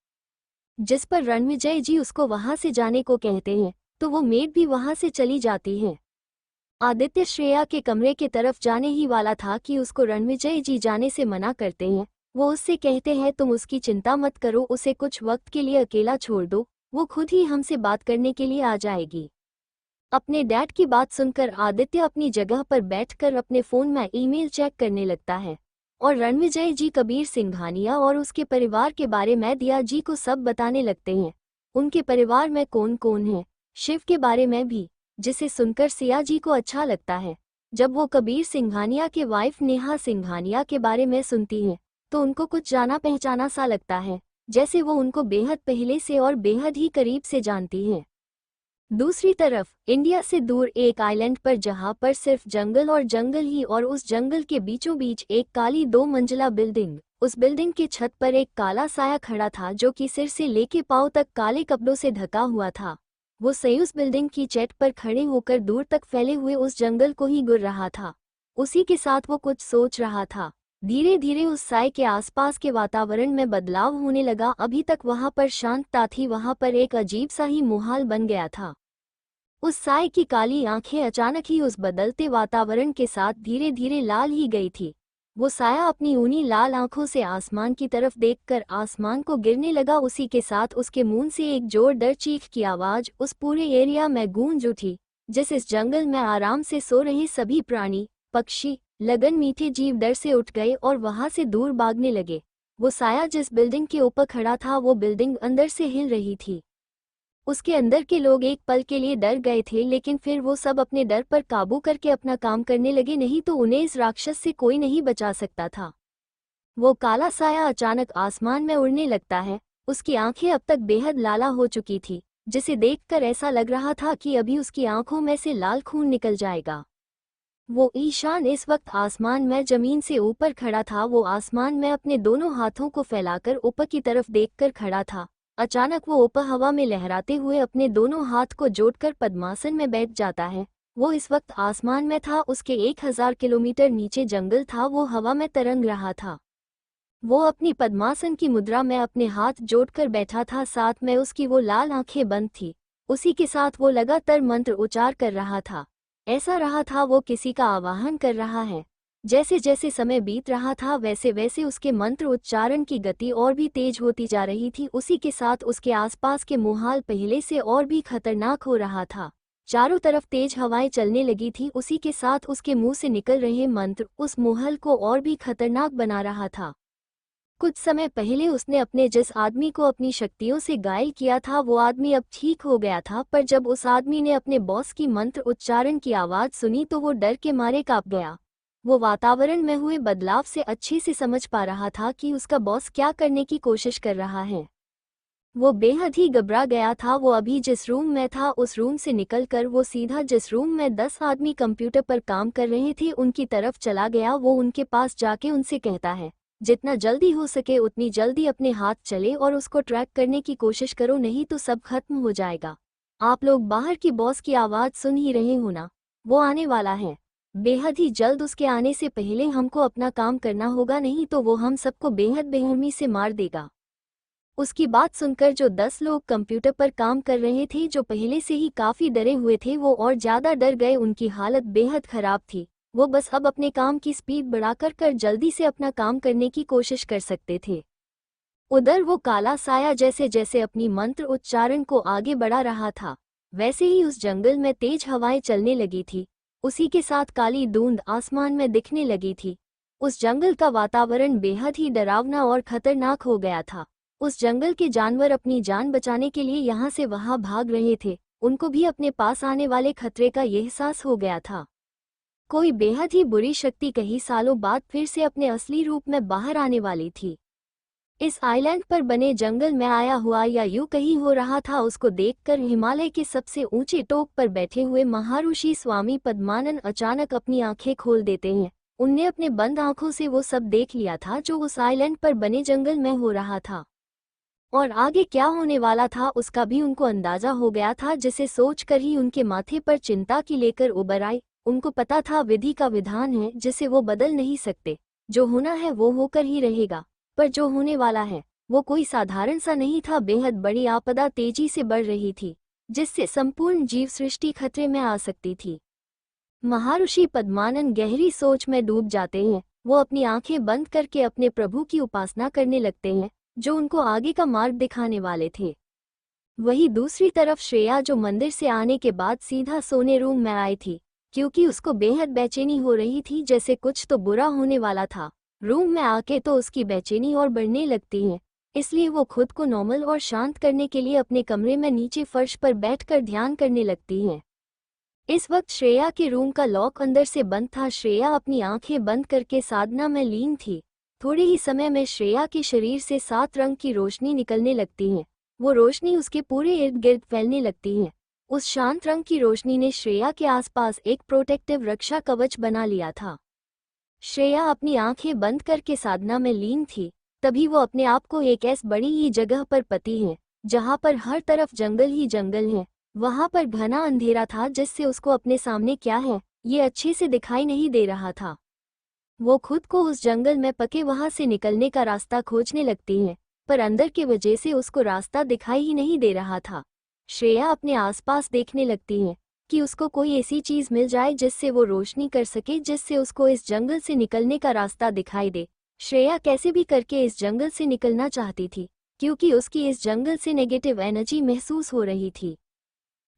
जिस पर रणविजय जी उसको वहां से जाने को कहते हैं तो वो मेड भी वहां से चली जाती है। आदित्य श्रेया के कमरे के तरफ जाने ही वाला था कि उसको रणविजय जी जाने से मना करते हैं। वो उससे कहते हैं, तुम उसकी चिंता मत करो, उसे कुछ वक्त के लिए अकेला छोड़ दो, वो खुद ही हमसे बात करने के लिए आ जाएगी। अपने डैड की बात सुनकर आदित्य अपनी जगह पर बैठकर अपने फोन में ईमेल चेक करने लगता है और रणविजय जी कबीर सिंघानिया और उसके परिवार के बारे में दिया जी को सब बताने लगते हैं। उनके परिवार में कौन कौन है, शिव के बारे में भी, जिसे सुनकर सिया जी को अच्छा लगता है। जब वो कबीर सिंघानिया के वाइफ नेहा सिंघानिया के बारे में सुनती हैं तो उनको कुछ जाना पहचाना सा लगता है, जैसे वो उनको बेहद पहले से और बेहद ही करीब से जानती हैं। दूसरी तरफ इंडिया से दूर एक आइलैंड पर जहां पर सिर्फ जंगल और जंगल ही, और उस जंगल के बीचों बीच एक काली 2 मंजिला बिल्डिंग। उस बिल्डिंग के छत पर एक काला साया खड़ा था जो कि सिर से लेके पांव तक काले कपड़ों से ढका हुआ था। वो सही उस बिल्डिंग की छत पर खड़े होकर दूर तक फैले हुए उस जंगल को ही घूर रहा था। उसी के साथ वो कुछ सोच रहा था। धीरे धीरे उस साए के आसपास के वातावरण में बदलाव होने लगा। अभी तक वहां पर शांतता थी, वहां पर एक अजीब सा ही माहौल बन गया था। उस साए की काली आंखें अचानक ही उस बदलते वातावरण के साथ धीरे धीरे लाल ही गई थी। वो साया अपनी ऊनी लाल आंखों से आसमान की तरफ देखकर आसमान को गिरने लगा। उसी के साथ उसके मुंह से एक जोरदार चीख की आवाज उस पूरे एरिया में गूंज उठी। जिस इस जंगल में आराम से सो रहे सभी प्राणी, पक्षी, लगन मीठे जीव डर से उठ गए और वहां से दूर भागने लगे। वो साया जिस बिल्डिंग के ऊपर खड़ा था वो बिल्डिंग अंदर से हिल रही थी। उसके अंदर के लोग एक पल के लिए डर गए थे, लेकिन फिर वो सब अपने डर पर काबू करके अपना काम करने लगे, नहीं तो उन्हें इस राक्षस से कोई नहीं बचा सकता था। वो काला साया अचानक आसमान में उड़ने लगता है। उसकी आंखें अब तक बेहद लाला हो चुकी थी, जिसे देखकर ऐसा लग रहा था कि अभी उसकी आंखों में से लाल खून निकल जाएगा। वो ईशान इस वक्त आसमान में जमीन से ऊपर खड़ा था। वो आसमान में अपने दोनों हाथों को फैलाकर ऊपर की तरफ देखकर खड़ा था। अचानक वो ऊपर हवा में लहराते हुए अपने दोनों हाथ को जोड़कर पद्मासन में बैठ जाता है। वो इस वक्त आसमान में था, उसके 1000 किलोमीटर नीचे जंगल था, वो हवा में तरंग रहा था। वो अपनी पद्मासन की मुद्रा में अपने हाथ जोड़कर बैठा था, साथ में उसकी वो लाल आंखें बंद थी। उसी के साथ वो लगातार मंत्र उच्चार कर रहा था। ऐसा रहा था वो किसी का आवाहन कर रहा है। जैसे जैसे समय बीत रहा था वैसे वैसे उसके मंत्र उच्चारण की गति और भी तेज होती जा रही थी। उसी के साथ उसके आसपास के माहौल पहले से और भी खतरनाक हो रहा था। चारों तरफ तेज हवाएं चलने लगी थी। उसी के साथ उसके मुंह से निकल रहे मंत्र उस माहौल को और भी खतरनाक बना रहा था। कुछ समय पहले उसने अपने जिस आदमी को अपनी शक्तियों से घायल किया था वो आदमी अब ठीक हो गया था, पर जब उस आदमी ने अपने बॉस की मंत्र उच्चारण की आवाज सुनी तो वो डर के मारे कांप गया। वो वातावरण में हुए बदलाव से अच्छे से समझ पा रहा था कि उसका बॉस क्या करने की कोशिश कर रहा है। वो बेहद ही घबरा गया था। वो अभी जिस रूम में था उस रूम से निकलकर वो सीधा जिस रूम में 10 आदमी कंप्यूटर पर काम कर रहे थे उनकी तरफ चला गया। वो उनके पास जाके उनसे कहता है, जितना जल्दी हो सके उतनी जल्दी अपने हाथ चले और उसको ट्रैक करने की कोशिश करो, नहीं तो सब खत्म हो जाएगा। आप लोग बाहर की बॉस की आवाज़ सुन ही रहे हो ना, वो आने वाला है। बेहद ही जल्द उसके आने से पहले हमको अपना काम करना होगा, नहीं तो वो हम सबको बेहद बेरहमी से मार देगा। उसकी बात सुनकर जो 10 लोग कंप्यूटर पर काम कर रहे थे, जो पहले से ही काफ़ी डरे हुए थे, वो और ज़्यादा डर गए। उनकी हालत बेहद ख़राब थी। वो बस अब अपने काम की स्पीड बढ़ाकर जल्दी से अपना काम करने की कोशिश कर सकते थे। उधर वो काला साया जैसे जैसे अपनी मंत्र उच्चारण को आगे बढ़ा रहा था, वैसे ही उस जंगल में तेज हवाएं चलने लगी थी। उसी के साथ काली धुंध आसमान में दिखने लगी थी। उस जंगल का वातावरण बेहद ही डरावना और खतरनाक हो गया था। उस जंगल के जानवर अपनी जान बचाने के लिए यहाँ से वहाँ भाग रहे थे। उनको भी अपने पास आने वाले खतरे का एहसास हो गया था। कोई बेहद ही बुरी शक्ति कई सालों बाद फिर से अपने असली रूप में बाहर आने वाली थी। इस आइलैंड पर बने जंगल में आया हुआ या यूं कहीं हो रहा था, उसको देखकर हिमालय के सबसे ऊंचे टोक पर बैठे हुए महर्षि स्वामी पद्मानंद अचानक अपनी आंखें खोल देते हैं। उनने अपने बंद आंखों से वो सब देख लिया था जो उस आइलैंड पर बने जंगल में हो रहा था, और आगे क्या होने वाला था उसका भी उनको अंदाजा हो गया था, जिसे सोचकर ही उनके माथे पर चिंता की लेकर उबर आई। उनको पता था विधि का विधान है जिसे वो बदल नहीं सकते। जो होना है वो होकर ही रहेगा, पर जो होने वाला है वो कोई साधारण सा नहीं था। बेहद बड़ी आपदा तेजी से बढ़ रही थी, जिससे संपूर्ण जीव सृष्टि खतरे में आ सकती थी। महर्षि पद्मानंद गहरी सोच में डूब जाते हैं। वो अपनी आंखें बंद करके अपने प्रभु की उपासना करने लगते हैं, जो उनको आगे का मार्ग दिखाने वाले थे। वही दूसरी तरफ श्रेया, जो मंदिर से आने के बाद सीधा सोने रूम में आई थी, क्योंकि उसको बेहद बेचैनी हो रही थी, जैसे कुछ तो बुरा होने वाला था। रूम में आके तो उसकी बेचैनी और बढ़ने लगती है, इसलिए वो खुद को नॉर्मल और शांत करने के लिए अपने कमरे में नीचे फर्श पर बैठकर ध्यान करने लगती है। इस वक्त श्रेया के रूम का लॉक अंदर से बंद था। श्रेया अपनी आंखें बंद करके साधना में लीन थी। थोड़े ही समय में श्रेया के शरीर से 7 रंग की रोशनी निकलने लगती है। वो रोशनी उसके पूरे इर्द गिर्द फैलने लगती है। उस शांत रंग की रोशनी ने श्रेया के आसपास एक प्रोटेक्टिव रक्षा कवच बना लिया था। श्रेया अपनी आंखें बंद करके साधना में लीन थी। तभी वो अपने आप को एक ऐसी बड़ी ही जगह पर पाती है जहां पर हर तरफ जंगल ही जंगल है। वहां पर घना अंधेरा था, जिससे उसको अपने सामने क्या है ये अच्छे से दिखाई नहीं दे रहा था। वो खुद को उस जंगल में पके वहां से निकलने का रास्ता खोजने लगती है, पर अंदर की वजह से उसको रास्ता दिखाई ही नहीं दे रहा था। श्रेया अपने आसपास देखने लगती है। कि उसको कोई ऐसी चीज मिल जाए जिससे वो रोशनी कर सके, जिससे उसको इस जंगल से निकलने का रास्ता दिखाई दे। श्रेया कैसे भी करके इस जंगल से निकलना चाहती थी, क्योंकि उसकी इस जंगल से नेगेटिव एनर्जी महसूस हो रही थी।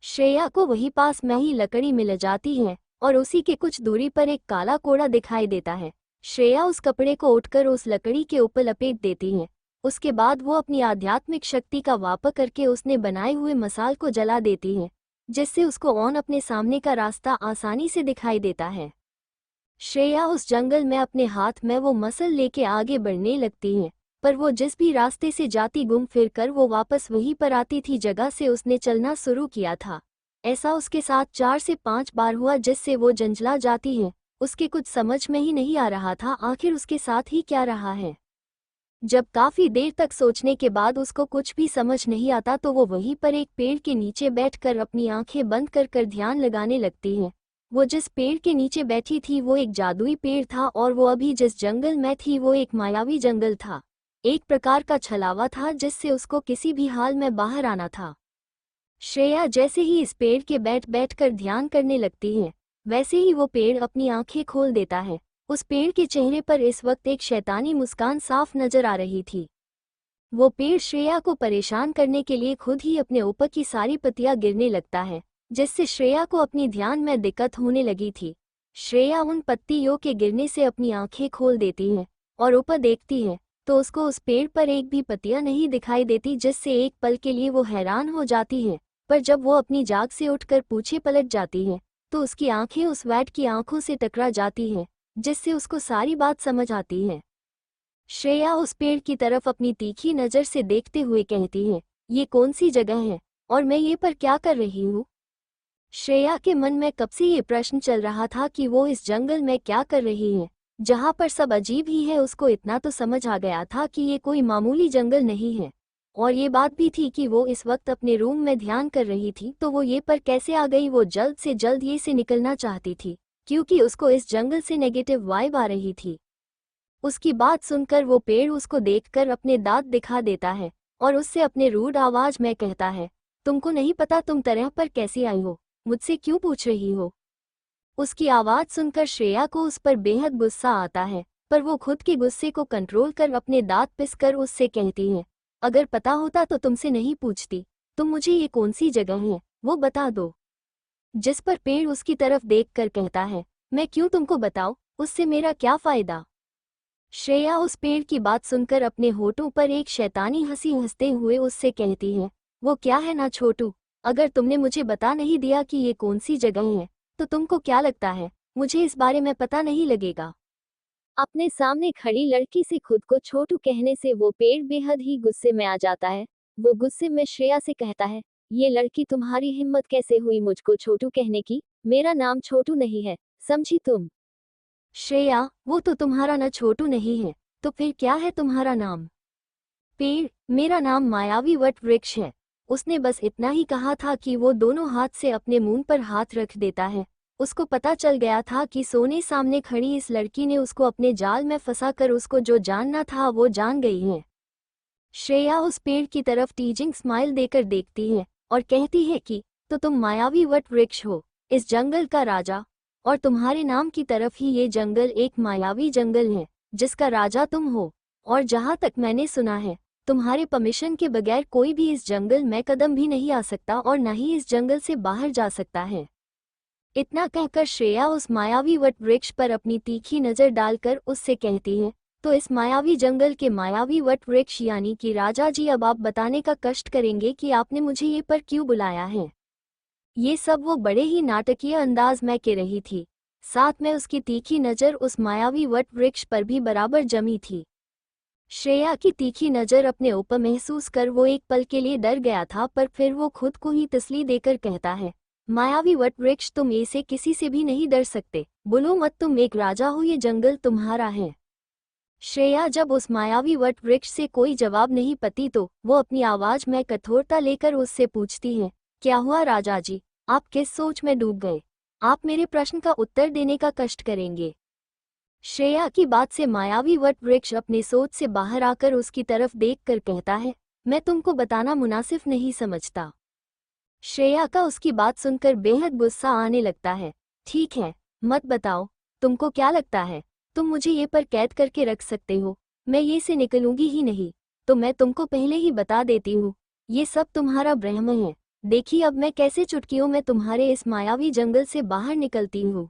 श्रेया को वहीं पास में ही लकड़ी मिल जाती है और उसी के कुछ दूरी पर एक काला कोड़ा दिखाई देता है। श्रेया उस कपड़े को उठकर उस लकड़ी के ऊपर लपेट देती है। उसके बाद वो अपनी आध्यात्मिक शक्ति का वापर करके उसने बनाए हुए मसाल को जला देती है, जिससे उसको ऑन अपने सामने का रास्ता आसानी से दिखाई देता है। श्रेया उस जंगल में अपने हाथ में वो मसल लेके आगे बढ़ने लगती है, पर वो जिस भी रास्ते से जाती घूम फिर कर वो वापस वहीं पर आती थी जगह से उसने चलना शुरू किया था। ऐसा उसके साथ 4 से 5 बार हुआ, जिससे वो जंजला जाती है। उसके कुछ समझ में ही नहीं आ रहा था आखिर उसके साथ ही क्या रहा है। जब काफी देर तक सोचने के बाद उसको कुछ भी समझ नहीं आता तो वो वहीं पर एक पेड़ के नीचे बैठकर अपनी आंखें बंद कर ध्यान लगाने लगती है। वो जिस पेड़ के नीचे बैठी थी वो एक जादुई पेड़ था और वो अभी जिस जंगल में थी वो एक मायावी जंगल था, एक प्रकार का छलावा था जिससे उसको किसी भी हाल में बाहर आना था। श्रेया जैसे ही इस पेड़ के बैठ कर ध्यान करने लगती है, वैसे ही वो पेड़ अपनी आंखें खोल देता है। उस पेड़ के चेहरे पर इस वक्त एक शैतानी मुस्कान साफ नजर आ रही थी। वो पेड़ श्रेया को परेशान करने के लिए खुद ही अपने ऊपर की सारी पत्तियां गिरने लगता है, जिससे श्रेया को अपनी ध्यान में दिक्कत होने लगी थी। श्रेया उन पत्तियों के गिरने से अपनी आंखें खोल देती है और ऊपर देखती है तो उसको उस पेड़ पर एक भी पत्तियां नहीं दिखाई देती, जिससे एक पल के लिए वो हैरान हो जाती है। पर जब वो अपनी जाग से उठकर पीछे पलट जाती है तो उसकी आंखें उस वैट की आंखों से टकरा जाती हैं, जिससे उसको सारी बात समझ आती है। श्रेया उस पेड़ की तरफ अपनी तीखी नज़र से देखते हुए कहती है, ये कौन सी जगह है और मैं ये पर क्या कर रही हूँ। श्रेया के मन में कब से ये प्रश्न चल रहा था कि वो इस जंगल में क्या कर रही है, जहाँ पर सब अजीब ही है। उसको इतना तो समझ आ गया था कि ये कोई मामूली जंगल नहीं है, और ये बात भी थी कि वो इस वक्त अपने रूम में ध्यान कर रही थी, तो वो ये पर कैसे आ गई। वो जल्द से जल्द ये से निकलना चाहती थी, क्योंकि उसको इस जंगल से नेगेटिव वाइब आ रही थी। उसकी बात सुनकर वो पेड़ उसको देखकर अपने दांत दिखा देता है और उससे अपने रूड आवाज में कहता है, तुमको नहीं पता तुम तरह पर कैसे आई हो, मुझसे क्यों पूछ रही हो। उसकी आवाज सुनकर श्रेया को उस पर बेहद गुस्सा आता है, पर वो खुद के गुस्से को कंट्रोल कर अपने दांत पिसकर उससे कहती है, अगर पता होता तो तुमसे नहीं पूछती। तुम मुझे ये कौन सी जगह है वो बता दो। जिस पर पेड़ उसकी तरफ देखकर कहता है, मैं क्यों तुमको बताऊं, उससे मेरा क्या फायदा। श्रेया उस पेड़ की बात सुनकर अपने होठों पर एक शैतानी हंसी हंसते हुए उससे कहती है, वो क्या है ना छोटू, अगर तुमने मुझे बता नहीं दिया कि ये कौन सी जगह है तो तुमको क्या लगता है मुझे इस बारे में पता नहीं लगेगा। अपने सामने खड़ी लड़की से खुद को छोटू कहने से वो पेड़ बेहद ही गुस्से में आ जाता है। वो गुस्से में श्रेया से कहता है, ये लड़की तुम्हारी हिम्मत कैसे हुई मुझको छोटू कहने की, मेरा नाम छोटू नहीं है, समझी तुम। श्रेया, वो तो तुम्हारा न छोटू नहीं है, तो फिर क्या है तुम्हारा नाम। पेड़, मेरा नाम मायावी वट वृक्ष है। उसने बस इतना ही कहा था कि वो दोनों हाथ से अपने मुंह पर हाथ रख देता है। उसको पता चल गया था कि सोने सामने खड़ी इस लड़की ने उसको अपने जाल में फंसाकर उसको जो जानना था वो जान गई है। श्रेया उस पेड़ की तरफ टीजिंग स्माइल देकर देखती है और कहती है कि तो तुम मायावी वट वृक्ष हो, इस जंगल का राजा, और तुम्हारे नाम की तरफ ही ये जंगल एक मायावी जंगल है जिसका राजा तुम हो। और जहाँ तक मैंने सुना है, तुम्हारे परमिशन के बगैर कोई भी इस जंगल में कदम भी नहीं आ सकता और न ही इस जंगल से बाहर जा सकता है। इतना कहकर श्रेया उस मायावी वट वृक्ष पर अपनी तीखी नज़र डालकर उससे कहती है, तो इस मायावी जंगल के मायावी वट वृक्ष यानी कि राजा जी, अब आप बताने का कष्ट करेंगे कि आपने मुझे ये पर क्यों बुलाया है। ये सब वो बड़े ही नाटकीय अंदाज में कह रही थी, साथ में उसकी तीखी नज़र उस मायावी वट वृक्ष पर भी बराबर जमी थी। श्रेया की तीखी नज़र अपने ऊपर महसूस कर वो एक पल के लिए डर गया था, पर फिर वो खुद को ही तसल्ली देकर कहता है, मायावी वट वृक्ष, तुम ऐसे किसी से भी नहीं डर सकते, बोलो मत, तुम एक राजा हो, ये जंगल तुम्हारा है। श्रेया जब उस मायावी वट वृक्ष से कोई जवाब नहीं पाती तो वो अपनी आवाज में कठोरता लेकर उससे पूछती है, क्या हुआ राजा जी, आप किस सोच में डूब गए, आप मेरे प्रश्न का उत्तर देने का कष्ट करेंगे। श्रेया की बात से मायावी वट वृक्ष अपनी सोच से बाहर आकर उसकी तरफ देखकर कहता है, मैं तुमको बताना मुनासिब नहीं समझता। श्रेया का उसकी बात सुनकर बेहद गुस्सा आने लगता है। ठीक है, मत बताओ, तुमको क्या लगता है तुम मुझे ये पर कैद करके रख सकते हो? मैं ये से निकलूंगी ही नहीं। तो मैं तुमको पहले ही बता देती हूँ, ये सब तुम्हारा भ्रम है। देखिए अब मैं कैसे चुटकियों में तुम्हारे इस मायावी जंगल से बाहर निकलती हूँ।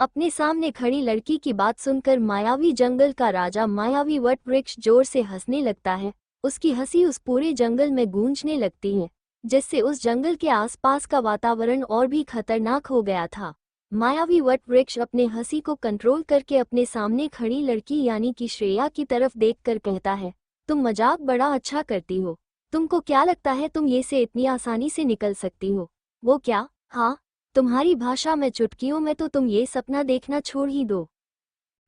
अपने सामने खड़ी लड़की की बात सुनकर मायावी जंगल का राजा मायावी वट वृक्ष जोर से हंसने लगता है। उसकी हंसी उस पूरे जंगल में गूंजने लगती है, जिससे उस जंगल के आसपास का वातावरण और भी खतरनाक हो गया था। मायावी वट वृक्ष अपने हंसी को कंट्रोल करके अपने सामने खड़ी लड़की यानी कि श्रेया की तरफ देखकर कहता है, तुम मजाक बड़ा अच्छा करती हो। तुमको क्या लगता है तुम ये से इतनी आसानी से निकल सकती हो? वो क्या? हाँ, तुम्हारी भाषा में चुटकियों में तो तुम ये सपना देखना छोड़ ही दो।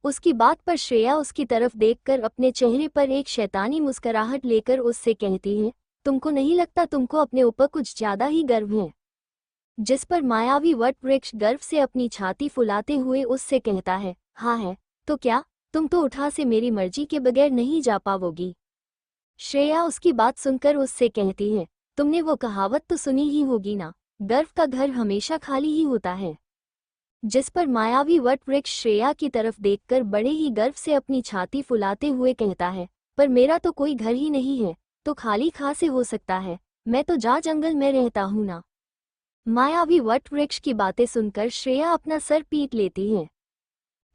उसकी बात पर श्रेया उसकी तरफ देखकर अपने चेहरे पर एक शैतानी मुस्कुराहट लेकर उससे कहती है, तुमको नहीं लगता तुमको अपने ऊपर कुछ ज्यादा ही गर्व है? जिस पर मायावी वट वृक्ष गर्व से अपनी छाती फुलाते हुए उससे कहता है, हाँ है तो क्या, तुम तो उठा से मेरी मर्जी के बगैर नहीं जा पाओगी। श्रेया उसकी बात सुनकर उससे कहती है, तुमने वो कहावत तो सुनी ही होगी ना, गर्व का घर हमेशा खाली ही होता है। जिस पर मायावी वट वृक्ष श्रेया की तरफ देखकर बड़े ही गर्व से अपनी छाती फुलाते हुए कहता है, पर मेरा तो कोई घर ही नहीं है, तो खाली खा से हो सकता है, मैं तो जा जंगल में रहता हूँ ना। मायावी वट वृक्ष की बातें सुनकर श्रेया अपना सर पीट लेती है।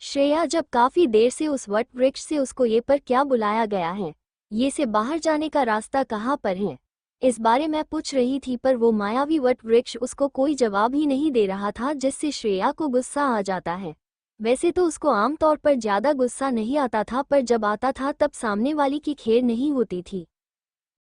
श्रेया जब काफी देर से उस वट वृक्ष से उसको ये पर क्या बुलाया गया है, ये से बाहर जाने का रास्ता कहाँ पर है, इस बारे में पूछ रही थी, पर वो मायावी वट वृक्ष उसको कोई जवाब ही नहीं दे रहा था, जिससे श्रेया को गुस्सा आ जाता है। वैसे तो उसको आमतौर पर ज्यादा गुस्सा नहीं आता था, पर जब आता था तब सामने वाली की खैर नहीं होती थी।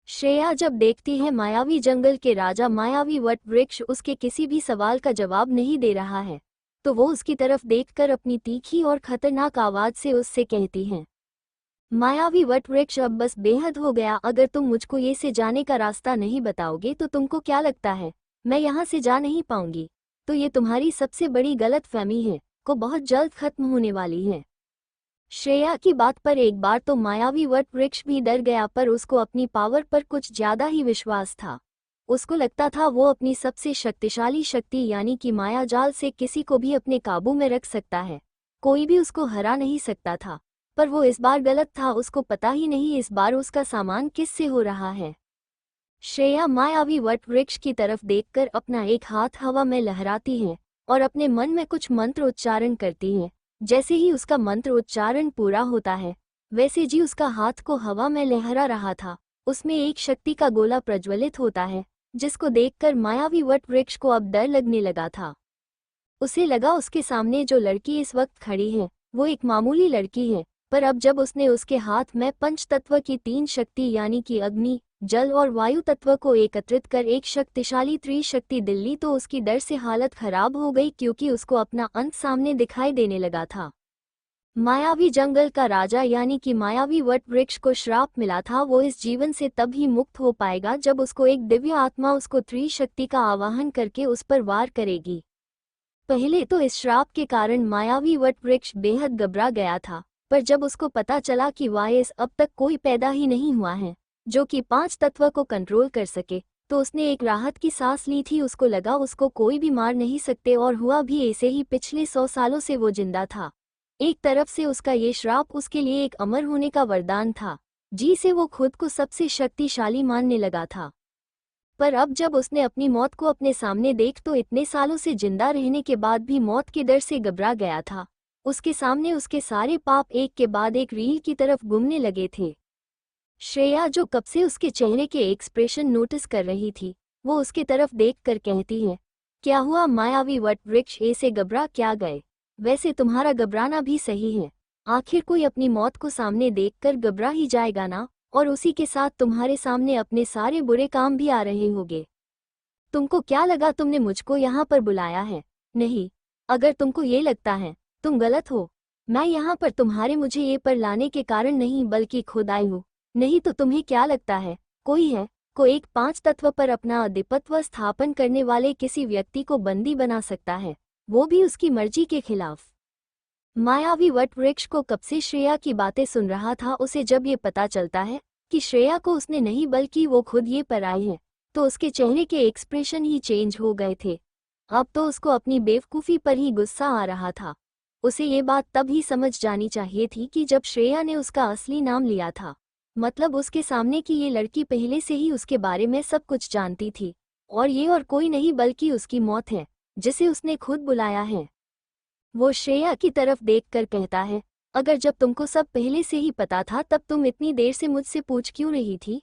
श्रेया जब देखती है मायावी जंगल के राजा मायावी वट वृक्ष उसके किसी भी सवाल का जवाब नहीं दे रहा है, तो वो उसकी तरफ देखकर अपनी तीखी और खतरनाक आवाज से उससे कहती है, मायावी वट वृक्ष अब बस बेहद हो गया, अगर तुम मुझको ये से जाने का रास्ता नहीं बताओगे तो तुमको क्या लगता है मैं यहाँ से जा नहीं पाऊंगी? तो ये तुम्हारी सबसे बड़ी गलतफहमी है, को बहुत जल्द खत्म होने वाली है। श्रेया की बात पर एक बार तो मायावी वट वृक्ष भी डर गया, पर उसको अपनी पावर पर कुछ ज्यादा ही विश्वास था। उसको लगता था वो अपनी सबसे शक्तिशाली शक्ति यानी कि माया जाल से किसी को भी अपने काबू में रख सकता है, कोई भी उसको हरा नहीं सकता था। पर वो इस बार गलत था, उसको पता ही नहीं इस बार उसका सामान किससे हो रहा है। श्रेया मायावी वट वृक्ष की तरफ देखकर अपना एक हाथ हवा में लहराती है और अपने मन में कुछ मंत्र उच्चारण करती है। जैसे ही उसका मंत्र उच्चारण पूरा होता है, वैसे जी उसका हाथ को हवा में लहरा रहा था, उसमें एक शक्ति का गोला प्रज्वलित होता है, जिसको देखकर मायावी वट वृक्ष को अब डर लगने लगा था। उसे लगा उसके सामने जो लड़की इस वक्त खड़ी है वो एक मामूली लड़की है, पर अब जब उसने उसके हाथ में पंच तत्व की 3 शक्ति यानी कि अग्नि, जल और वायु तत्व को एकत्रित कर एक शक्तिशाली त्रिशक्ति दिल्ली, तो उसकी डर से हालत खराब हो गई, क्योंकि उसको अपना अंत सामने दिखाई देने लगा था। मायावी जंगल का राजा यानी कि मायावी वट वृक्ष को श्राप मिला था, वो इस जीवन से तब ही मुक्त हो पाएगा जब उसको एक दिव्य आत्मा उसको त्रिशक्ति का आवाहन करके उस पर वार करेगी। पहले तो इस श्राप के कारण मायावी वट वृक्ष बेहद घबरा गया था, पर जब उसको पता चला कि वायस अब तक कोई पैदा ही नहीं हुआ है जो कि 5 तत्व को कंट्रोल कर सके, तो उसने एक राहत की सांस ली थी। उसको लगा उसको कोई भी मार नहीं सकते, और हुआ भी ऐसे ही। पिछले 100 सालों से वो जिंदा था। एक तरफ से उसका ये श्राप उसके लिए एक अमर होने का वरदान था, जिसे वो खुद को सबसे शक्तिशाली मानने लगा था। पर अब जब उसने अपनी मौत को अपने सामने देख तो इतने सालों से जिंदा रहने के बाद भी मौत के डर से घबरा गया था। उसके सामने उसके सारे पाप एक के बाद एक रील की तरफ घूमने लगे थे। श्रेया जो कब से उसके चेहरे के एक्सप्रेशन नोटिस कर रही थी, वो उसके तरफ देखकर कहती है, क्या हुआ मायावी वट वृक्ष, ऐसे घबरा क्या गए? वैसे तुम्हारा घबराना भी सही है, आखिर कोई अपनी मौत को सामने देखकर घबरा ही जाएगा ना, और उसी के साथ तुम्हारे सामने अपने सारे बुरे काम भी आ रहे होंगे। तुमको क्या लगा तुमने मुझको यहाँ पर बुलाया है? नहीं, अगर तुमको ये लगता है तुम गलत हो। मैं यहाँ पर तुम्हारे मुझे ये पर लाने के कारण नहीं बल्कि खुद आई हूँ। नहीं तो तुम्हें क्या लगता है कोई है को एक 5 तत्व पर अपना आधिपत्य स्थापन करने वाले किसी व्यक्ति को बंदी बना सकता है, वो भी उसकी मर्जी के खिलाफ? मायावी वट वृक्ष को कब से श्रेया की बातें सुन रहा था। उसे जब ये पता चलता है कि श्रेया को उसने नहीं बल्कि वो खुद ये पर आई है, तो उसके चेहरे के एक्सप्रेशन ही चेंज हो गए थे। अब तो उसको अपनी बेवकूफ़ी पर ही गुस्सा आ रहा था। उसे ये बात तब ही समझ जानी चाहिए थी कि जब श्रेया ने उसका असली नाम लिया था, मतलब उसके सामने की ये लड़की पहले से ही उसके बारे में सब कुछ जानती थी, और ये और कोई नहीं बल्कि उसकी मौत है, जिसे उसने खुद बुलाया है। वो श्रेया की तरफ देखकर कहता है, अगर जब तुमको सब पहले से ही पता था तब तुम इतनी देर से मुझसे पूछ क्यों रही थी?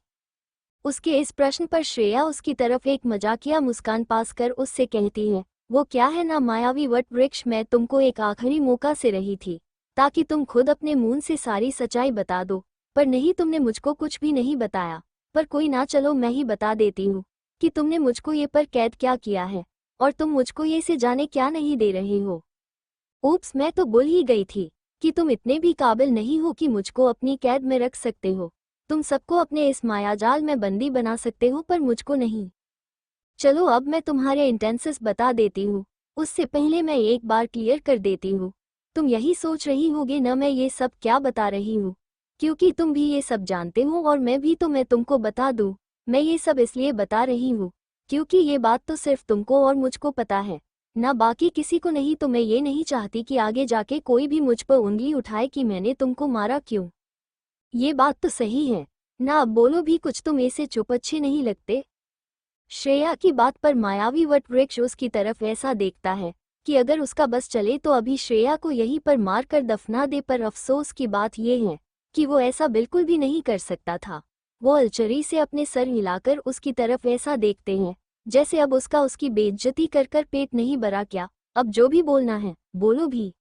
उसके इस प्रश्न पर श्रेया उसकी तरफ एक मजाकिया मुस्कान पास कर उससे कहती है, वो क्या है ना मायावी वट वृक्ष, मैं तुमको एक आखिरी मौका से रही थी ताकि तुम खुद अपने मुंह से सारी सच्चाई बता दो, पर नहीं, तुमने मुझको कुछ भी नहीं बताया। पर कोई ना, चलो मैं ही बता देती हूँ कि तुमने मुझको ये पर कैद क्या किया है, और तुम मुझको ये से जाने क्या नहीं दे रहे हो। ऊप्स, मैं तो भूल ही गई थी कि तुम इतने भी काबिल नहीं हो कि मुझको अपनी कैद में रख सकते हो। तुम सबको अपने इस मायाजाल में बंदी बना सकते हो पर मुझको नहीं। चलो अब मैं तुम्हारे इंटेंसेस बता देती हूँ। उससे पहले मैं एक बार क्लियर कर देती हूँ, तुम यही सोच रही होगे न मैं ये सब क्या बता रही हूँ, क्योंकि तुम भी ये सब जानते हो और मैं भी, तो मैं तुमको बता दूँ, मैं ये सब इसलिए बता रही हूँ क्योंकि ये बात तो सिर्फ तुमको और मुझको पता है, ना बाकी किसी को नहीं। तो मैं ये नहीं चाहती कि आगे जाके कोई भी मुझ पर उंगली उठाए कि मैंने तुमको मारा क्यों। ये बात तो सही है ना? अब बोलो भी कुछ, तुम ऐसे चुप अच्छे नहीं लगते। श्रेया की बात पर मायावी वट वृक्ष उसकी तरफ ऐसा देखता है कि अगर उसका बस चले तो अभी श्रेया को यहीं पर मार कर दफना दे, पर अफसोस की बात यह है कि वो ऐसा बिल्कुल भी नहीं कर सकता था। वो अलचरी से अपने सर हिलाकर उसकी तरफ ऐसा देखते हैं जैसे अब उसकी बेइज्जती कर कर पेट नहीं भरा क्या, अब जो भी बोलना है बोलो भी।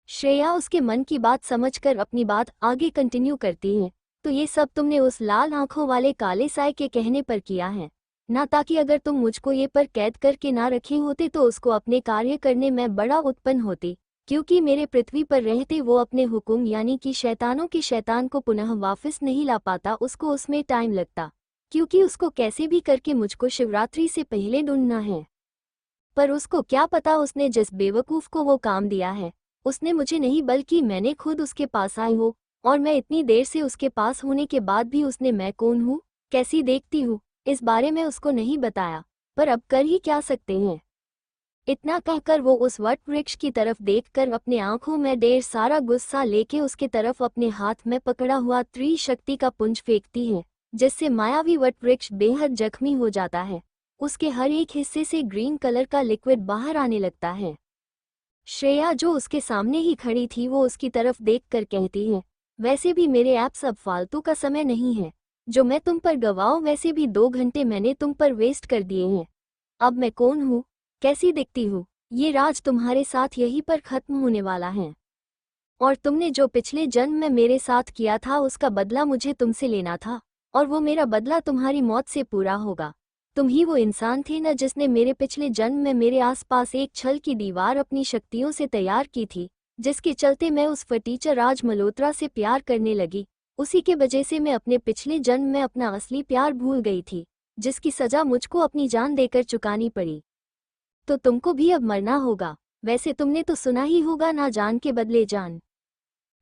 श्रेया उसके मन की बात समझकर अपनी बात आगे कंटिन्यू करती है, तो ये सब तुमने उस लाल आंखों वाले काले साए के कहने पर किया है ना, ताकि अगर तुम मुझको ये पर कैद करके ना रखे होते तो उसको अपने कार्य करने में बड़ा उत्पन्न होती, क्योंकि मेरे पृथ्वी पर रहते वो अपने हुक्म यानी कि शैतानों के शैतान को पुनः वापस नहीं ला पाता, उसको उसमें टाइम लगता, क्योंकि उसको कैसे भी करके मुझको शिवरात्रि से पहले ढूंढना है। पर उसको क्या पता उसने जिस बेवकूफ़ को वो काम दिया है, उसने मुझे नहीं बल्कि मैंने खुद उसके पास आई हो, और मैं इतनी देर से उसके पास होने के बाद भी उसने मैं कौन हूँ, कैसी देखती हूँ, इस बारे में उसको नहीं बताया। पर अब कर ही क्या सकते हैं। इतना कहकर वो उस वट वृक्ष की तरफ देखकर अपने आंखों में ढेर सारा गुस्सा लेके उसके तरफ अपने हाथ में पकड़ा हुआ त्रिशक्ति का पुंज फेंकती है, जिससे मायावी वट वृक्ष बेहद जख्मी हो जाता है। उसके हर एक हिस्से से ग्रीन कलर का लिक्विड बाहर आने लगता है। श्रेया जो उसके सामने ही खड़ी थी वो उसकी तरफ देखकर कहती है, वैसे भी मेरे ऐप्स अब फालतू का समय नहीं है जो मैं तुम पर गवाऊं, वैसे भी 2 घंटे मैंने तुम पर वेस्ट कर दिए हैं। अब मैं कौन हूँ, कैसी दिखती हूँ, ये राज तुम्हारे साथ यहीं पर खत्म होने वाला है, और तुमने जो पिछले जन्म में मेरे साथ किया था उसका बदला मुझे तुमसे लेना था, और वो मेरा बदला तुम्हारी मौत से पूरा होगा। तुम ही वो इंसान थे न जिसने मेरे पिछले जन्म में मेरे आसपास एक छल की दीवार अपनी शक्तियों से तैयार की थी, जिसके चलते मैं उस फटीचर राज मल्होत्रा से प्यार करने लगी। उसी के वजह से मैं अपने पिछले जन्म में अपना असली प्यार भूल गई थी, जिसकी सजा मुझको अपनी जान देकर चुकानी पड़ी। तो तुमको भी अब मरना होगा। वैसे तुमने तो सुना ही होगा, ना जान के बदले जान।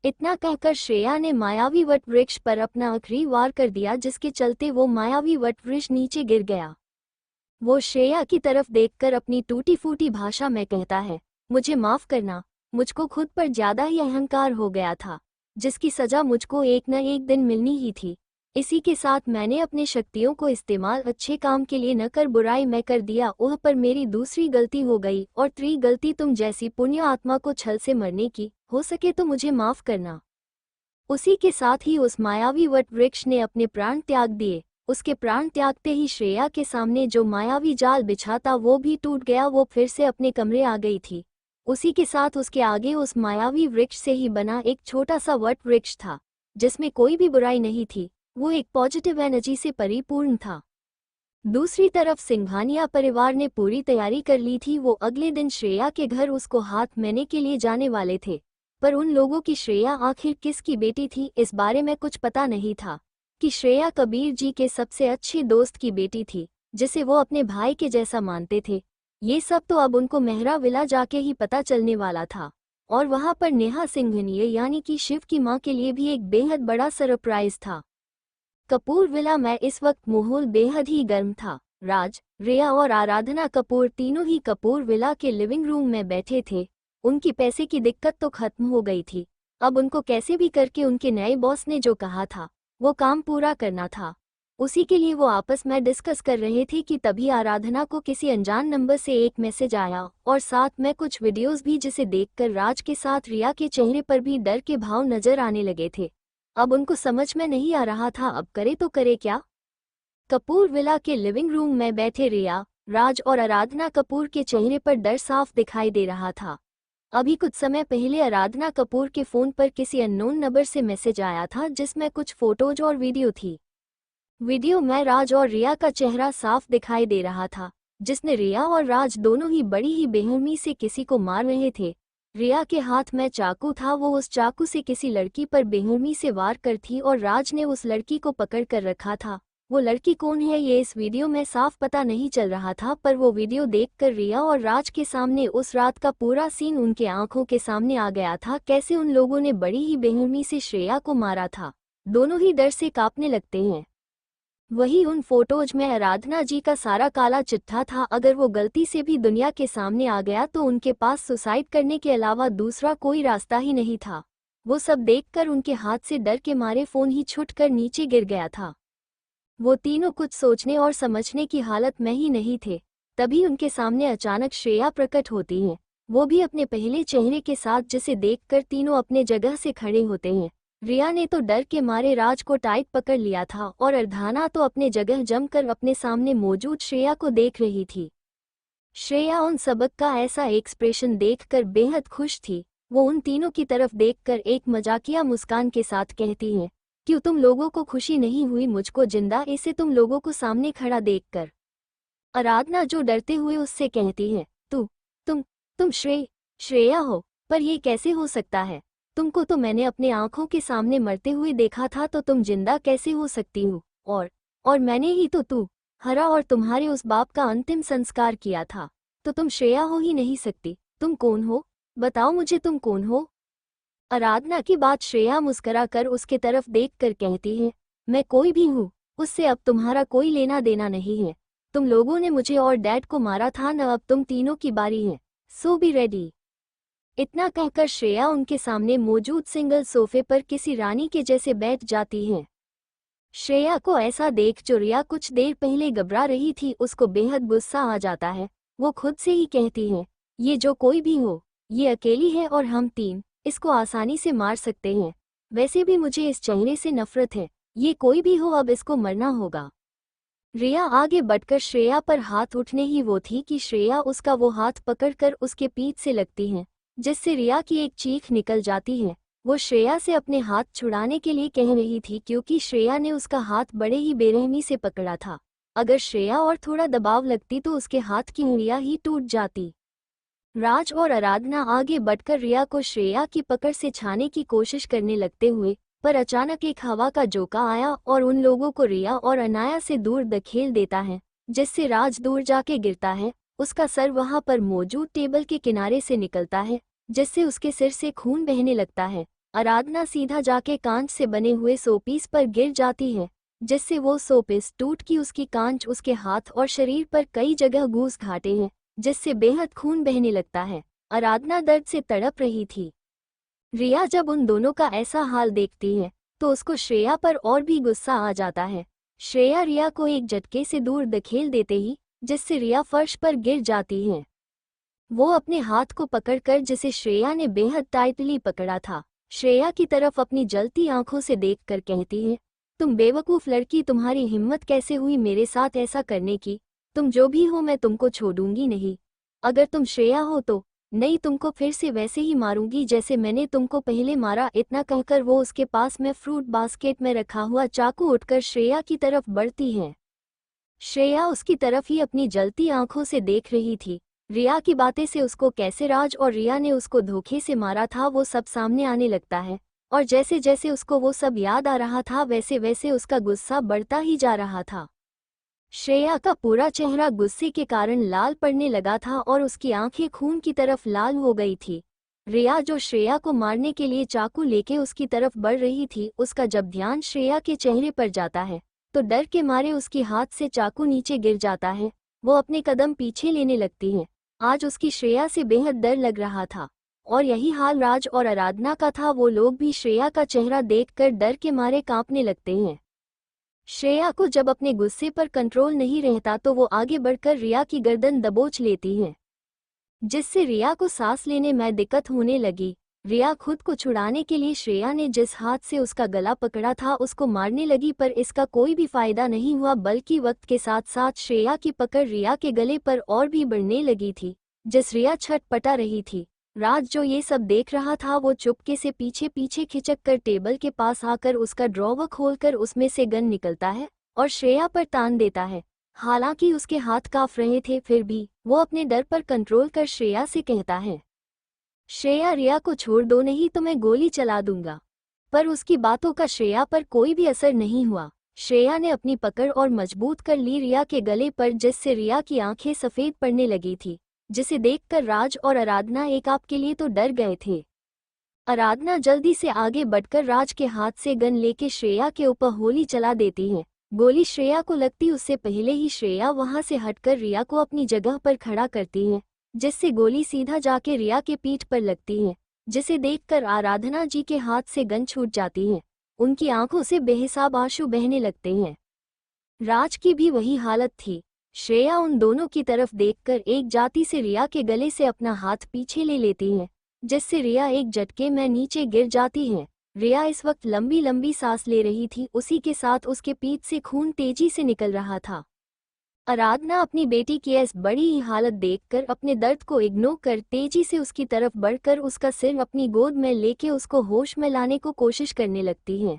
इतना कहकर श्रेया ने मायावी वट वृक्ष पर अपना आखिरी वार कर दिया, जिसके चलते वो मायावी वट वृक्ष नीचे गिर गया। वो श्रेया की तरफ देखकर अपनी टूटी फूटी भाषा में कहता है, मुझे माफ करना, मुझको खुद पर ज्यादा ही अहंकार हो गया था, जिसकी सजा मुझको एक न एक दिन मिलनी ही थी। इसी के साथ मैंने अपने शक्तियों को इस्तेमाल अच्छे काम के लिए न कर बुराई में कर दिया, ओह पर मेरी दूसरी गलती हो गई, और तीसरी गलती तुम जैसी पुण्य आत्मा को छल से मरने की, हो सके तो मुझे माफ करना। उसी के साथ ही उस मायावी वट वृक्ष ने अपने प्राण त्याग दिए। उसके प्राण त्यागते ही श्रेया के सामने जो मायावी जाल बिछा था वो भी टूट गया। वो फिर से अपने कमरे आ गई थी। उसी के साथ उसके आगे उस मायावी वृक्ष से ही बना एक छोटा सा वट वृक्ष था, जिसमें कोई भी बुराई नहीं थी। वो एक पॉजिटिव एनर्जी से परिपूर्ण था। दूसरी तरफ सिंघानिया परिवार ने पूरी तैयारी कर ली थी। वो अगले दिन श्रेया के घर उसको हाथ मैने के लिए जाने वाले थे, पर उन लोगों की श्रेया आखिर किसकी बेटी थी इस बारे में कुछ पता नहीं था कि श्रेया कबीर जी के सबसे अच्छे दोस्त की बेटी थी, जिसे वो अपने भाई के जैसा मानते थे। ये सब तो अब उनको मेहरा विला जाके ही पता चलने वाला था, और वहां पर नेहा सिंघानिया यानी कि शिव की मां के लिए भी एक बेहद बड़ा सरप्राइज था। कपूर विला में इस वक्त माहौल बेहद ही गर्म था। राज, रिया और आराधना कपूर तीनों ही कपूर विला के लिविंग रूम में बैठे थे। उनकी पैसे की दिक्कत तो खत्म हो गई थी। अब उनको कैसे भी करके उनके नए बॉस ने जो कहा था वो काम पूरा करना था। उसी के लिए वो आपस में डिस्कस कर रहे थे कि तभी आराधना को किसी अनजान नंबर से एक मैसेज आया और साथ में कुछ वीडियोस भी, जिसे देखकर राज के साथ रिया के चेहरे पर भी डर के भाव नजर आने लगे थे। अब उनको समझ में नहीं आ रहा था अब करे तो करे क्या। कपूर विला के लिविंग रूम में बैठे रिया, राज और आराधना कपूर के चेहरे पर डर साफ दिखाई दे रहा था। अभी कुछ समय पहले आराधना कपूर के फोन पर किसी अननोन नंबर से मैसेज आया था जिसमें कुछ फोटोज और वीडियो थी। वीडियो में राज और रिया का चेहरा साफ दिखाई दे रहा था, जिसने रिया और राज दोनों ही बड़ी ही बेरहमी से किसी को मार रहे थे। रिया के हाथ में चाकू था, वो उस चाकू से किसी लड़की पर बेरहमी से वार कर थी और राज ने उस लड़की को पकड़ कर रखा था। वो लड़की कौन है ये इस वीडियो में साफ पता नहीं चल रहा था, पर वो वीडियो देखकर रिया और राज के सामने उस रात का पूरा सीन उनके आंखों के सामने आ गया था। कैसे उन लोगों ने बड़ी ही बेरहमी से श्रेया को मारा था। दोनों ही डर से कांपने लगते हैं। वही उन फोटोज में आराधना जी का सारा काला चिट्ठा था। अगर वो गलती से भी दुनिया के सामने आ गया तो उनके पास सुसाइड करने के अलावा दूसरा कोई रास्ता ही नहीं था। वो सब देखकर उनके हाथ से डर के मारे फोन ही छूटकर नीचे गिर गया था। वो तीनों कुछ सोचने और समझने की हालत में ही नहीं थे। तभी उनके सामने अचानक श्रेया प्रकट होती हैं। वो भी अपने पहले चेहरे के साथ, जिसे देखकर तीनों अपने जगह से खड़े होते हैं। रिया ने तो डर के मारे राज को टाइट पकड़ लिया था और आराधना तो अपने जगह जमकर अपने सामने मौजूद श्रेया को देख रही थी। श्रेया उन सबक का ऐसा एक्सप्रेशन देखकर बेहद खुश थी। वो उन तीनों की तरफ देखकर एक मजाकिया मुस्कान के साथ कहती है, क्यों तुम लोगों को खुशी नहीं हुई मुझको जिंदा ऐसे तुम लोगों को सामने खड़ा देखकर। आराधना जो डरते हुए उससे कहती है, तुम श्रेया हो, पर यह कैसे हो सकता है। तुमको तो मैंने अपने आंखों के सामने मरते हुए देखा था, तो तुम जिंदा कैसे हो सकती हो। और मैंने ही तो तू हरा और तुम्हारे उस बाप का अंतिम संस्कार किया था, तो तुम श्रेया हो ही नहीं सकती। तुम कौन हो, बताओ मुझे तुम कौन हो। आराधना की बात श्रेया मुस्करा कर उसके तरफ देखकर कहती है, मैं कोई भी हूँ, उससे अब तुम्हारा कोई लेना देना नहीं है। तुम लोगों ने मुझे और डैड को मारा था न, अब तुम तीनों की बारी है, सो बी रेडी। इतना कहकर श्रेया उनके सामने मौजूद सिंगल सोफे पर किसी रानी के जैसे बैठ जाती है। श्रेया को ऐसा देख जो रिया कुछ देर पहले घबरा रही थी, उसको बेहद गुस्सा आ जाता है। वो खुद से ही कहती है, ये जो कोई भी हो, ये अकेली है और हम तीन इसको आसानी से मार सकते हैं। वैसे भी मुझे इस चेहरे से नफरत है, ये कोई भी हो अब इसको मरना होगा। रिया आगे बढ़कर श्रेया पर हाथ उठने ही वो थी कि श्रेया उसका वो हाथ पकड़कर उसके पीठ से लगती है, जिससे रिया की एक चीख निकल जाती है। वो श्रेया से अपने हाथ छुड़ाने के लिए कह रही थी, क्योंकि श्रेया ने उसका हाथ बड़े ही बेरहमी से पकड़ा था। अगर श्रेया और थोड़ा दबाव लगती तो उसके हाथ की उंगलियां ही टूट जाती। राज और आराधना आगे बढ़कर रिया को श्रेया की पकड़ से छाने की कोशिश करने लगते हुए, पर अचानक एक हवा का झोंका आया और उन लोगों को रिया और अनाया से दूर धकेल देता है, जिससे राज दूर जाके गिरता है। उसका सर वहां पर मौजूद टेबल के किनारे से निकलता है, जिससे उसके सिर से खून बहने लगता है। आराधना सीधा जाके कांच से बने हुए शोपीस पर गिर जाती है, जिससे वो शोपीस टूट की उसकी कांच उसके हाथ और शरीर पर कई जगह घूस घाटे हैं, जिससे बेहद खून बहने लगता है। आराधना दर्द से तड़प रही थी। रिया जब उन दोनों का ऐसा हाल देखती है तो उसको श्रेया पर और भी गुस्सा आ जाता है। श्रेया रिया को एक झटके से दूर धकेल देते ही, जिससे रिया फर्श पर गिर जाती है। वो अपने हाथ को पकड़कर, जिसे श्रेया ने बेहद टाइटली पकड़ा था, श्रेया की तरफ अपनी जलती आंखों से देखकर कहती है, तुम बेवकूफ लड़की, तुम्हारी हिम्मत कैसे हुई मेरे साथ ऐसा करने की। तुम जो भी हो मैं तुमको छोड़ूंगी नहीं। अगर तुम श्रेया हो तो नहीं, तुमको फिर से वैसे ही मारूंगी जैसे मैंने तुमको पहले मारा। इतना कहकर वो उसके पास में फ्रूट बास्केट में रखा हुआ चाकू उठकर श्रेया की तरफ बढ़ती है। श्रेया उसकी तरफ ही अपनी जलती आंखों से देख रही थी। रिया की बातें से उसको कैसे राज और रिया ने उसको धोखे से मारा था वो सब सामने आने लगता है, और जैसे जैसे उसको वो सब याद आ रहा था वैसे वैसे उसका गुस्सा बढ़ता ही जा रहा था। श्रेया का पूरा चेहरा गुस्से के कारण लाल पड़ने लगा था और उसकी आंखें खून की तरफ लाल हो गई थी। रिया जो श्रेया को मारने के लिए चाकू लेके उसकी तरफ बढ़ रही थी, उसका जब ध्यान श्रेया के चेहरे पर जाता है तो डर के मारे उसकी हाथ से चाकू नीचे गिर जाता है। वो अपने कदम पीछे लेने लगती है। आज उसकी श्रेया से बेहद डर लग रहा था और यही हाल राज और आराधना का था। वो लोग भी श्रेया का चेहरा देखकर डर के मारे कांपने लगते हैं। श्रेया को जब अपने गुस्से पर कंट्रोल नहीं रहता तो वो आगे बढ़कर रिया की गर्दन दबोच लेती है, जिससे रिया को सांस लेने में दिक्कत होने लगी। रिया खुद को छुड़ाने के लिए श्रेया ने जिस हाथ से उसका गला पकड़ा था उसको मारने लगी, पर इसका कोई भी फायदा नहीं हुआ, बल्कि वक्त के साथ साथ श्रेया की पकड़ रिया के गले पर और भी बढ़ने लगी थी, जिस रिया छटपटा रही थी। राज जो ये सब देख रहा था वो चुपके से पीछे पीछे खिंचक कर टेबल के पास आकर उसका ड्रॉवर खोलकर उसमें से गन निकलता है और श्रेया पर तान देता है। हालांकि उसके हाथ कांप रहे थे, फिर भी वो अपने डर पर कंट्रोल कर श्रेया से कहता है, श्रेया रिया को छोड़ दो, नहीं तो मैं गोली चला दूंगा। पर उसकी बातों का श्रेया पर कोई भी असर नहीं हुआ। श्रेया ने अपनी पकड़ और मजबूत कर ली रिया के गले पर, जिससे रिया की आंखें सफेद पड़ने लगी थी, जिसे देखकर राज और आराधना एक आप के लिए तो डर गए थे। आराधना जल्दी से आगे बढ़कर राज के हाथ से गन लेके श्रेया के ऊपर गोली चला देती है। गोली श्रेया को लगती उससे पहले ही श्रेया वहां से हटकर रिया को अपनी जगह पर खड़ा करती है, जिससे गोली सीधा जाके रिया के पीठ पर लगती है, जिसे देखकर आराधना जी के हाथ से गन छूट जाती है। उनकी आंखों से बेहिसाब आंसू बहने लगते हैं। राज की भी वही हालत थी। श्रेया उन दोनों की तरफ देखकर एक जाती से रिया के गले से अपना हाथ पीछे ले लेती है, जिससे रिया एक झटके में नीचे गिर जाती है। रिया इस वक्त लंबी लंबी सांस ले रही थी, उसी के साथ उसके पीठ से खून तेजी से निकल रहा था। आराधना अपनी बेटी की ऐसी बड़ी ही हालत देखकर अपने दर्द को इग्नोर कर तेजी से उसकी तरफ बढ़कर उसका सिर अपनी गोद में लेके उसको होश में लाने को कोशिश करने लगती है।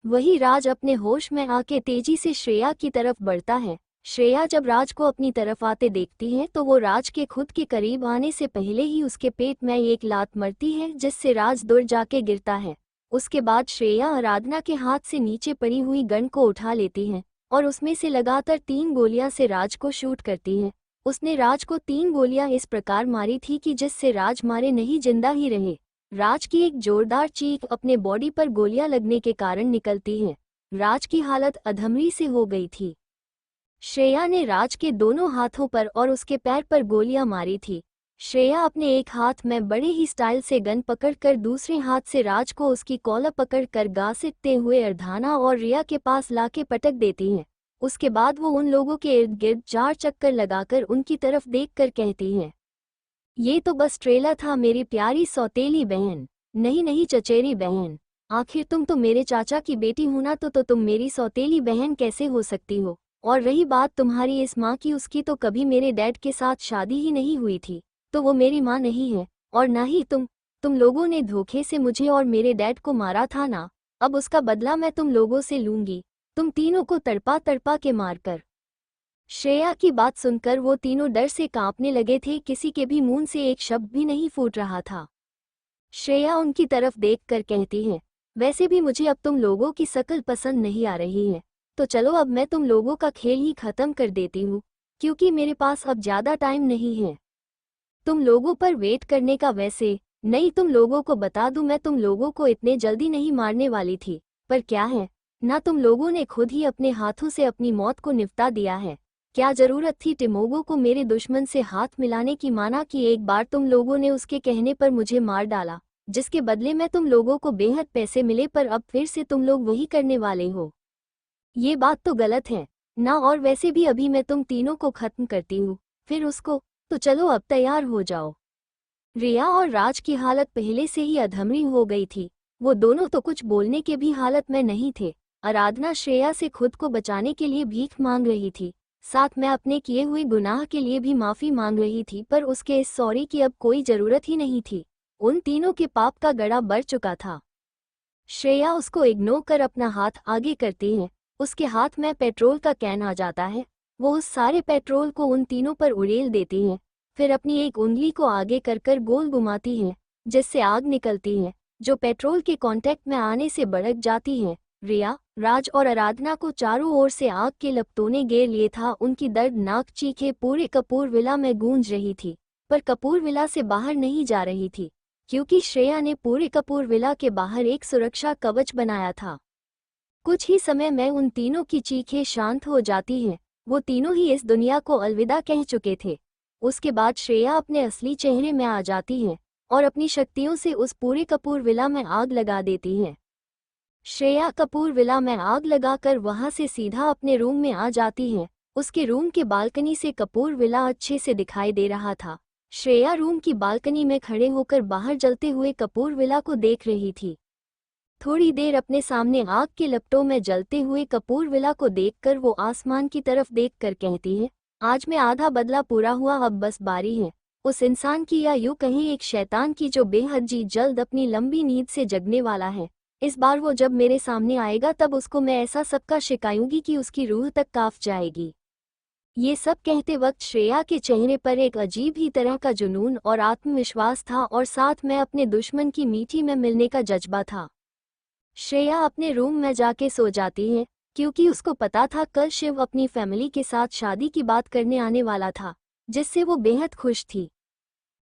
वही राज अपने होश में आके तेजी से श्रेया की तरफ बढ़ता है। श्रेया जब राज को अपनी तरफ आते देखती है तो वो राज के खुद के करीब आने से पहले ही उसके पेट में एक लात मरती है, जिससे राज दूर जाके गिरता है। उसके बाद श्रेया आराधना के हाथ से नीचे पड़ी हुई गन को उठा लेती है और उसमें से लगातार 3 गोलियां से राज को शूट करती है। उसने राज को 3 गोलियां इस प्रकार मारी थी कि जिससे राज मारे नहीं जिंदा ही रहे। राज की एक जोरदार चीख अपने बॉडी पर गोलियां लगने के कारण निकलती है। राज की हालत अधमरी से हो गई थी। श्रेया ने राज के दोनों हाथों पर और उसके पैर पर गोलियां मारी थी। श्रेया अपने एक हाथ में बड़े ही स्टाइल से गन पकड़कर दूसरे हाथ से राज को उसकी कॉलर पकड़कर घसीटते हुए आराधना और रिया के पास लाके पटक देती है। उसके बाद वो उन लोगों के इर्द गिर्द 4 चक्कर लगाकर उनकी तरफ देखकर कहती है, ये तो बस ट्रेलर था मेरी प्यारी सौतेली बहन। नहीं नहीं चचेरी बहन, आखिर तुम तो मेरे चाचा की बेटी हो ना, तो तुम मेरी सौतेली बहन कैसे हो सकती हो? और रही बात तुम्हारी इस माँ की, उसकी तो कभी मेरे डैड के साथ शादी ही नहीं हुई थी, तो वो मेरी माँ नहीं है। और ना ही तुम लोगों ने धोखे से मुझे और मेरे डैड को मारा था ना, अब उसका बदला मैं तुम लोगों से लूंगी, तुम तीनों को तड़पा तड़पा के मारकर। श्रेया की बात सुनकर वो तीनों डर से कांपने लगे थे, किसी के भी मुंह से एक शब्द भी नहीं फूट रहा था। श्रेया उनकी तरफ देखकर कहती है, वैसे भी मुझे अब तुम लोगों की शक्ल पसंद नहीं आ रही है, तो चलो अब मैं तुम लोगों का खेल ही खत्म कर देती हूँ, क्योंकि मेरे पास अब ज़्यादा टाइम नहीं है तुम लोगों पर वेट करने का। वैसे नहीं, तुम लोगों को बता दूं, मैं तुम लोगों को इतने जल्दी नहीं मारने वाली थी, पर क्या है ना, तुम लोगों ने खुद ही अपने हाथों से अपनी मौत को निपटा दिया है। क्या जरूरत थी टिमोगो को मेरे दुश्मन से हाथ मिलाने की? माना कि एक बार तुम लोगों ने उसके कहने पर मुझे मार डाला, जिसके बदले में तुम लोगों को बेहद पैसे मिले, पर अब फिर से तुम लोग वही करने वाले हो। ये बात तो गलत है ना, और वैसे भी अभी मैं तुम तीनों को खत्म करती हूँ, फिर उसको। तो चलो अब तैयार हो जाओ। रिया और राज की हालत पहले से ही अधमरी हो गई थी, वो दोनों तो कुछ बोलने के भी हालत में नहीं थे। आराधना श्रेया से खुद को बचाने के लिए भीख मांग रही थी, साथ में अपने किए हुए गुनाह के लिए भी माफी मांग रही थी, पर उसके इस सॉरी की अब कोई जरूरत ही नहीं थी। उन तीनों के पाप का गड़ा बढ़ चुका था। श्रेया उसको इग्नोर कर अपना हाथ आगे करती है, उसके हाथ में पेट्रोल का कैन आ जाता है। वो उस सारे पेट्रोल को उन तीनों पर उड़ेल देती है, फिर अपनी एक उंगली को आगे कर गोल घुमाती है, जिससे आग निकलती है, जो पेट्रोल के कांटेक्ट में आने से भड़क जाती है। रिया, राज और आराधना को चारों ओर से आग के लपटों ने घेर लिए था। उनकी दर्दनाक चीखें पूरे कपूर विला में गूंज रही थी, पर कपूर विला से बाहर नहीं जा रही थी, क्योंकि श्रेया ने पूरे कपूर विला के बाहर एक सुरक्षा कवच बनाया था। कुछ ही समय में उन तीनों की चीखें शांत हो जाती हैं। वो तीनों ही इस दुनिया को अलविदा कह चुके थे। उसके बाद श्रेया अपने असली चेहरे में आ जाती है और अपनी शक्तियों से उस पूरे कपूर विला में आग लगा देती है। श्रेया कपूर विला में आग लगाकर वहां से सीधा अपने रूम में आ जाती है। उसके रूम के बालकनी से कपूर विला अच्छे से दिखाई दे रहा था। श्रेया रूम की बालकनी में खड़े होकर बाहर जलते हुए कपूर विला को देख रही थी। थोड़ी देर अपने सामने आग के लपटों में जलते हुए कपूर विला को देखकर वो आसमान की तरफ देखकर कहती है, आज में आधा बदला पूरा हुआ, अब बस बारी है उस इंसान की, या यूं कहीं एक शैतान की जो बेहद जी जल्द अपनी लंबी नींद से जगने वाला है। इस बार वो जब मेरे सामने आएगा तब उसको मैं ऐसा सबका शिकायूंगी कि उसकी रूह तक कांप जाएगी। ये सब कहते वक्त श्रेया के चेहरे पर एक अजीब ही तरह का जुनून और आत्मविश्वास था और साथ में अपने दुश्मन की मीठी में मिलने का जज्बा था। श्रेया अपने रूम में जाके सो जाती है क्योंकि उसको पता था कल शिव अपनी फैमिली के साथ शादी की बात करने आने वाला था, जिससे वो बेहद खुश थी।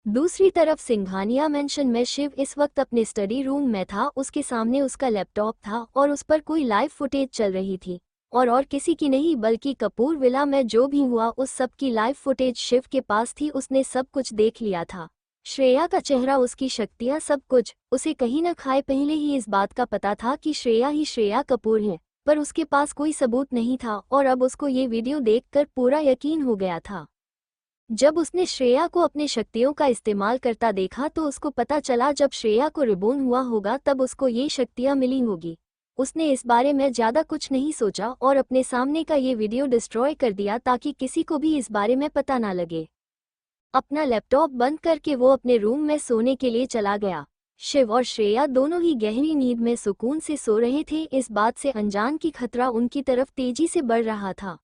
दूसरी तरफ सिंघानिया मेंशन में शिव इस वक्त अपने स्टडी रूम में था। उसके सामने उसका लैपटॉप था और उस पर कोई लाइव फुटेज चल रही थी और किसी की नहीं बल्कि कपूर विला में जो भी हुआ उस सब की लाइव फुटेज शिव के पास थी। उसने सब कुछ देख लिया था। श्रेया का चेहरा, उसकी शक्तियां, सब कुछ। उसे कहीं न खाए पहले ही इस बात का पता था कि श्रेया ही श्रेया कपूर है, पर उसके पास कोई सबूत नहीं था और अब उसको ये वीडियो देखकर पूरा यकीन हो गया था। जब उसने श्रेया को अपने शक्तियों का इस्तेमाल करता देखा तो उसको पता चला जब श्रेया को रिबोर्न हुआ होगा तब उसको ये शक्तियां मिली होगी। उसने इस बारे में ज़्यादा कुछ नहीं सोचा और अपने सामने का ये वीडियो डिस्ट्रॉय कर दिया ताकि किसी को भी इस बारे में पता ना लगे। अपना लैपटॉप बंद करके वो अपने रूम में सोने के लिए चला गया। शिव और श्रेया दोनों ही गहरी नींद में सुकून से सो रहे थे, इस बात से अनजान की खतरा उनकी तरफ तेजी से बढ़ रहा था।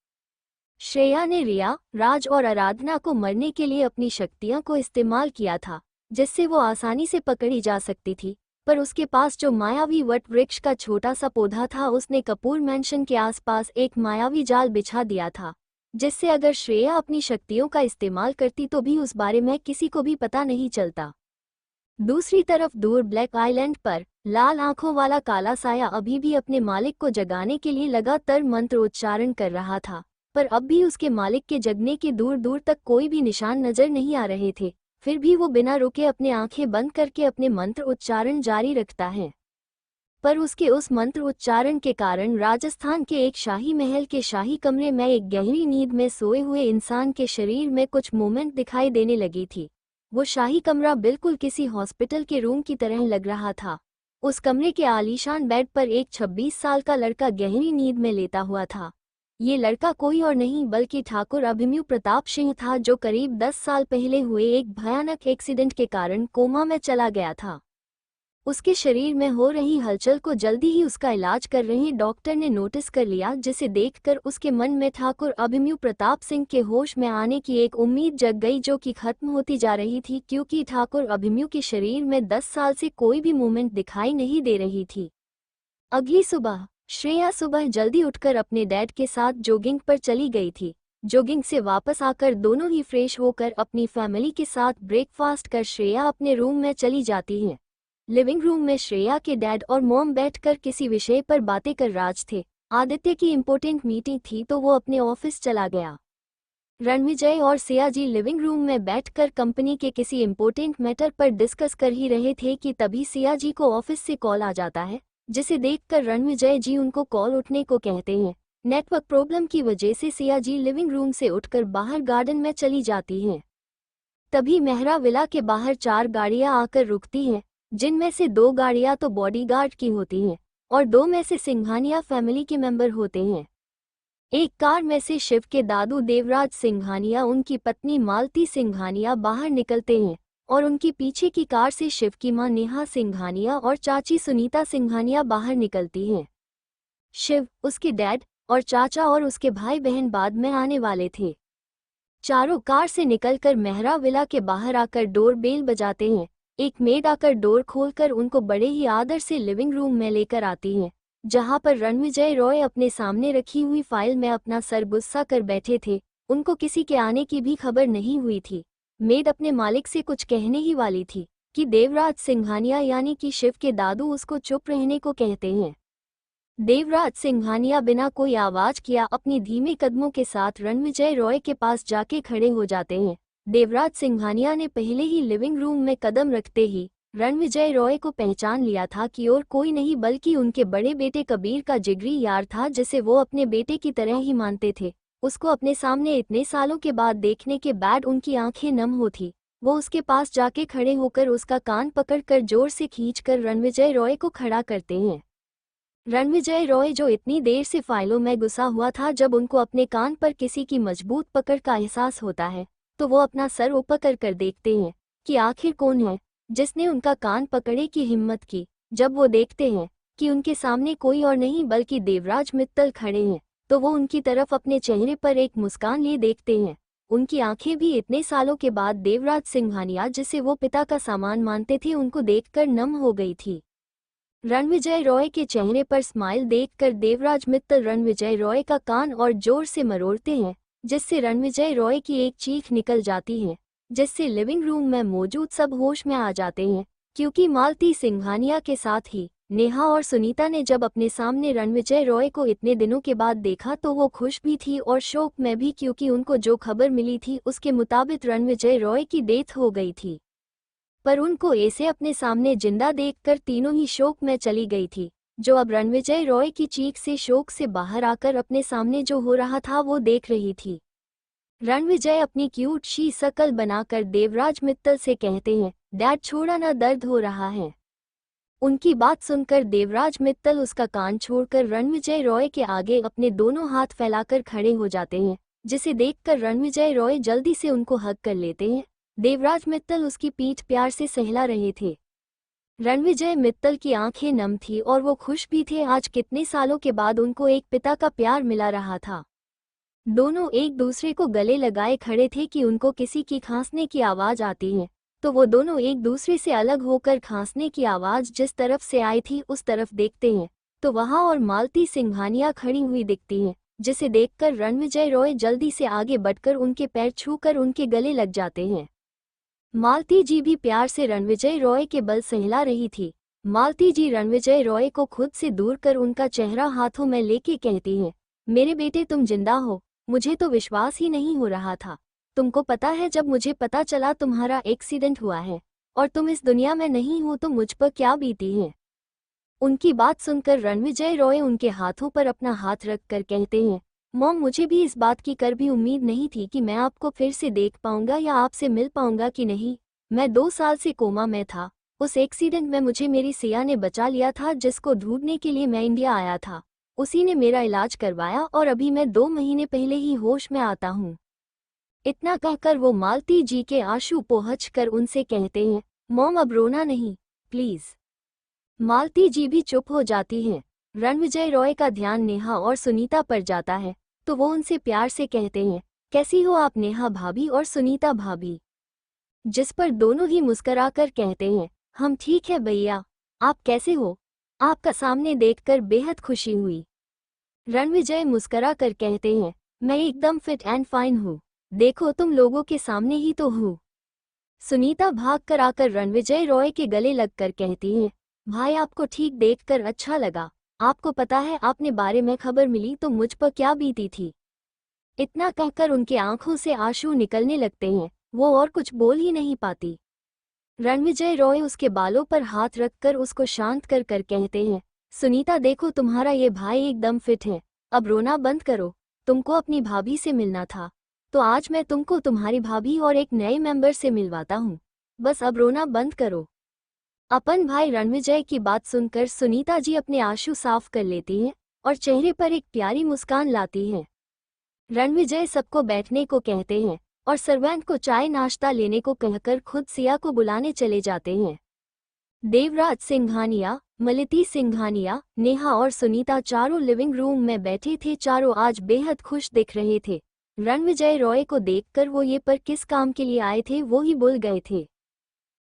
श्रेया ने रिया, राज और आराधना को मरने के लिए अपनी शक्तियां को इस्तेमाल किया था, जिससे वो आसानी से पकड़ी जा सकती थी, पर उसके पास जो मायावी वट वृक्ष का छोटा सा पौधा था उसने कपूर मैंशन के आसपास एक मायावी जाल बिछा दिया था, जिससे अगर श्रेया अपनी शक्तियों का इस्तेमाल करती तो भी उस बारे में किसी को भी पता नहीं चलता। दूसरी तरफ दूर ब्लैक आइलैंड पर लाल आंखों वाला काला साया अभी भी अपने मालिक को जगाने के लिए लगातार मंत्र उच्चारण कर रहा था, पर अब भी उसके मालिक के जगने के दूर दूर तक कोई भी निशान नजर नहीं आ रहे थे। फिर भी वो बिना रुके अपने आंखें बंद करके अपने मंत्र उच्चारण जारी रखता है। पर उसके उस मंत्र उच्चारण के कारण राजस्थान के एक शाही महल के शाही कमरे में एक गहरी नींद में सोए हुए इंसान के शरीर में कुछ मूवमेंट दिखाई देने लगी थी। वो शाही कमरा बिल्कुल किसी हॉस्पिटल के रूम की तरह लग रहा था। उस कमरे के आलीशान बेड पर एक 26 साल का लड़का गहरी नींद में लेटा हुआ था। ये लड़का कोई और नहीं बल्कि ठाकुर अभिमन्यु प्रताप सिंह था, जो करीब 10 साल पहले हुए एक भयानक एक्सीडेंट के कारण कोमा में चला गया था। उसके शरीर में हो रही हलचल को जल्दी ही उसका इलाज कर रहे डॉक्टर ने नोटिस कर लिया, जिसे देखकर उसके मन में ठाकुर अभिमन्यु प्रताप सिंह के होश में आने की एक उम्मीद जग गई, जो कि खत्म होती जा रही थी क्योंकि ठाकुर अभिमन्यु के शरीर में 10 साल से कोई भी मूवमेंट दिखाई नहीं दे रही थी। अगली सुबह श्रेया सुबह जल्दी उठकर अपने डैड के साथ जॉगिंग पर चली गई थी। जॉगिंग से वापस आकर दोनों ही फ्रेश होकर अपनी फैमिली के साथ ब्रेकफास्ट कर श्रेया अपने रूम में चली जाती है। लिविंग रूम में श्रेया के डैड और मॉम बैठकर किसी विषय पर बातें कर राज थे। आदित्य की इम्पोर्टेंट मीटिंग थी तो वो अपने ऑफिस चला गया। रणविजय और सियाजी लिविंग रूम में बैठकर कंपनी के किसी इम्पोर्टेंट मैटर पर डिस्कस कर ही रहे थे कि तभी सियाजी को ऑफिस से कॉल आ जाता है, जिसे देखकर रणविजय जी उनको कॉल उठने को कहते हैं। नेटवर्क प्रॉब्लम की वजह से सियाजी लिविंग रूम से उठकर बाहर गार्डन में चली जाती हैं। तभी मेहरा विला के बाहर 4 गाड़ियां आकर रुकती हैं, जिनमें से 2 गाड़ियां तो बॉडीगार्ड की होती हैं और 2 में से सिंघानिया फैमिली के मेंबर होते हैं। एक कार में से शिव के दादू देवराज सिंघानिया, उनकी पत्नी मालती सिंघानिया बाहर निकलते हैं और उनकी पीछे की कार से शिव की मां नेहा सिंघानिया और चाची सुनीता सिंघानिया बाहर निकलती हैं। शिव, उसके डैड और चाचा और उसके भाई बहन बाद में आने वाले थे। चारों कार से निकलकर मेहरा विला के बाहर आकर डोर बेल बजाते हैं। एक मेड आकर डोर खोलकर उनको बड़े ही आदर से लिविंग रूम में लेकर आती है, जहां पर रणविजय रॉय अपने सामने रखी हुई फाइल में अपना सर गुस्सा कर बैठे थे। उनको किसी के आने की भी खबर नहीं हुई थी। मेड अपने मालिक से कुछ कहने ही वाली थी कि देवराज सिंघानिया यानी कि शिव के दादू उसको चुप रहने को कहते हैं। देवराज सिंघानिया बिना कोई आवाज किया अपनी धीमे कदमों के साथ रणविजय रॉय के पास जाके खड़े हो जाते हैं। देवराज सिंघानिया ने पहले ही लिविंग रूम में कदम रखते ही रणविजय रॉय को पहचान लिया था कि और कोई नहीं बल्कि उनके बड़े बेटे कबीर का जिगरी यार था, जिसे वो अपने बेटे की तरह ही मानते थे। उसको अपने सामने इतने सालों के बाद देखने के बाद उनकी आंखें नम हो थी। वो उसके पास जाके खड़े होकर उसका कान पकड़कर जोर से खींचकर रणविजय रॉय को खड़ा करते हैं। रणविजय रॉय जो इतनी देर से फाइलों में घुसा हुआ था, जब उनको अपने कान पर किसी की मजबूत पकड़ का एहसास होता है तो वो अपना सर ऊपर कर देखते हैं कि आखिर कौन है जिसने उनका कान पकड़े की हिम्मत की। जब वो देखते हैं कि उनके सामने कोई और नहीं बल्कि देवराज मित्तल खड़े हैं तो वो उनकी तरफ अपने चेहरे पर एक मुस्कान लिए देखते हैं। उनकी आंखें भी इतने सालों के बाद देवराज सिंघानिया, जिसे वो पिता का सामान मानते थे, उनको देखकर नम हो गई थी। रणविजय रॉय के चेहरे पर स्माइल देखकर देवराज मित्तल रणविजय रॉय का कान और जोर से मरोड़ते हैं, जिससे रणविजय रॉय की एक चीख निकल जाती है, जिससे लिविंग रूम में मौजूद सब होश में आ जाते हैं। क्योंकि मालती सिंघानिया के साथ ही नेहा और सुनीता ने जब अपने सामने रणविजय रॉय को इतने दिनों के बाद देखा तो वो खुश भी थी और शोक में भी, क्योंकि उनको जो खबर मिली थी उसके मुताबिक रणविजय रॉय की डेथ हो गई थी। पर उनको ऐसे अपने सामने जिंदा देखकर तीनों ही शोक में चली गई थी, जो अब रणविजय रॉय की चीख से शोक से बाहर आकर अपने सामने जो हो रहा था वो देख रही थी। रणविजय अपनी क्यूट सी शकल बनाकर देवराज मित्तल से कहते हैं, डैड छोड़ा ना, दर्द हो रहा है। उनकी बात सुनकर देवराज मित्तल उसका कान छोड़कर रणविजय रॉय के आगे अपने दोनों हाथ फैलाकर खड़े हो जाते हैं, जिसे देखकर रणविजय रॉय जल्दी से उनको हग कर लेते हैं। देवराज मित्तल उसकी पीठ प्यार से सहला रहे थे। रणविजय मित्तल की आंखें नम थी और वो खुश भी थे। आज कितने सालों के बाद उनको एक पिता का प्यार मिला रहा था। दोनों एक दूसरे को गले लगाए खड़े थे कि उनको किसी की खांसने की आवाज आती है तो वो दोनों एक दूसरे से अलग होकर खांसने की आवाज जिस तरफ से आई थी उस तरफ देखते हैं तो वहां और मालती सिंघानिया खड़ी हुई दिखती हैं, जिसे देखकर रणविजय रॉय जल्दी से आगे बढ़कर उनके पैर छूकर उनके गले लग जाते हैं। मालती जी भी प्यार से रणविजय रॉय के बल सहला रही थी। मालती जी रणविजय रॉय को खुद से दूर कर उनका चेहरा हाथों में लेके कहती हैं, मेरे बेटे तुम जिंदा हो, मुझे तो विश्वास ही नहीं हो रहा था। तुमको पता है जब मुझे पता चला तुम्हारा एक्सीडेंट हुआ है और तुम इस दुनिया में नहीं हो तो मुझ पर क्या बीती है। उनकी बात सुनकर रणविजय रॉय उनके हाथों पर अपना हाथ रख कर कहते हैं, मॉम मुझे भी इस बात की कर भी उम्मीद नहीं थी कि मैं आपको फिर से देख पाऊंगा या आपसे मिल पाऊंगा कि नहीं। मैं 2 साल से कोमा में था। उस एक्सीडेंट में मुझे मेरी सिया ने बचा लिया था, जिसको ढूंढने के लिए मैं इंडिया आया था। उसी ने मेरा इलाज करवाया और अभी मैं 2 महीने पहले ही होश में आता हूँ। इतना कहकर वो मालती जी के आंसू पोंछ कर उनसे कहते हैं, मॉम अब रोना नहीं प्लीज। मालती जी भी चुप हो जाती हैं। रणविजय रॉय का ध्यान नेहा और सुनीता पर जाता है तो वो उनसे प्यार से कहते हैं, कैसी हो आप नेहा भाभी और सुनीता भाभी। जिस पर दोनों ही मुस्कराकर कहते हैं, हम ठीक है भैया, आप कैसे हो। आपका सामने देखकर बेहद खुशी हुई। रणविजय मुस्करा कर कहते हैं, मैं एकदम फिट एंड फाइन हूँ, देखो तुम लोगों के सामने ही तो हूँ। सुनीता भाग कर आकर रणविजय रॉय के गले लगकर कहती हैं, भाई आपको ठीक देखकर अच्छा लगा। आपको पता है आपने बारे में खबर मिली तो मुझ पर क्या बीती थी। इतना कहकर उनके आंखों से आंसू निकलने लगते हैं, वो और कुछ बोल ही नहीं पाती। रणविजय रॉय उसके बालों पर हाथ रखकर उसको शांत कर कर कहते हैं, सुनीता देखो तुम्हारा ये भाई एकदम फिट है, अब रोना बंद करो। तुमको अपनी भाभी से मिलना था तो आज मैं तुमको तुम्हारी भाभी और एक नए मेंबर से मिलवाता हूँ, बस अब रोना बंद करो। अपन भाई रणविजय की बात सुनकर सुनीता जी अपने आंसू साफ कर लेती हैं और चेहरे पर एक प्यारी मुस्कान लाती हैं। रणविजय सबको बैठने को कहते हैं और सर्वेंट को चाय नाश्ता लेने को कहकर खुद सिया को बुलाने चले जाते हैं। देवराज सिंघानिया, मलिती सिंघानिया, नेहा और सुनीता चारों लिविंग रूम में बैठे थे। चारों आज बेहद खुश दिख रहे थे। रणविजय रॉय को देखकर वो ये पर किस काम के लिए आए थे वो ही भूल गए थे।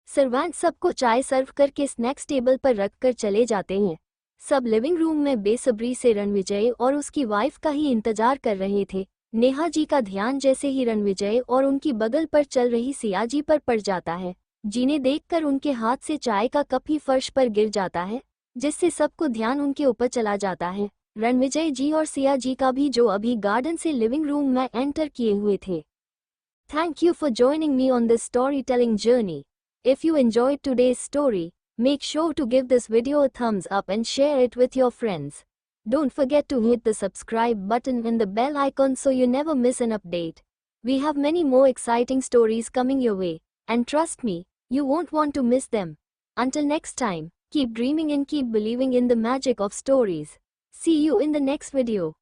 सर्वेंट सबको चाय सर्व करके स्नैक्स टेबल पर रखकर चले जाते हैं। सब लिविंग रूम में बेसब्री से रणविजय और उसकी वाइफ का ही इंतजार कर रहे थे। नेहा जी का ध्यान जैसे ही रणविजय और उनकी बगल पर चल रही सिया जी पर पड़ जाता है, जिन्हें देखकर उनके हाथ से चाय का कप ही फर्श पर गिर जाता है, जिससे सबको ध्यान उनके ऊपर चला जाता है। रणविजय जी और सिया जी का भी, जो अभी गार्डन से लिविंग रूम में एंटर किए हुए थे। Thank you for joining me on this storytelling journey. If you enjoyed today's story, make sure to give this video a thumbs up and share it with your friends. Don't forget to hit the subscribe button and the bell icon so you never miss an update. We have many more exciting stories coming your way, and trust me, you won't want to miss them. Until next time, keep dreaming and keep believing in the magic of stories. See you in the next video.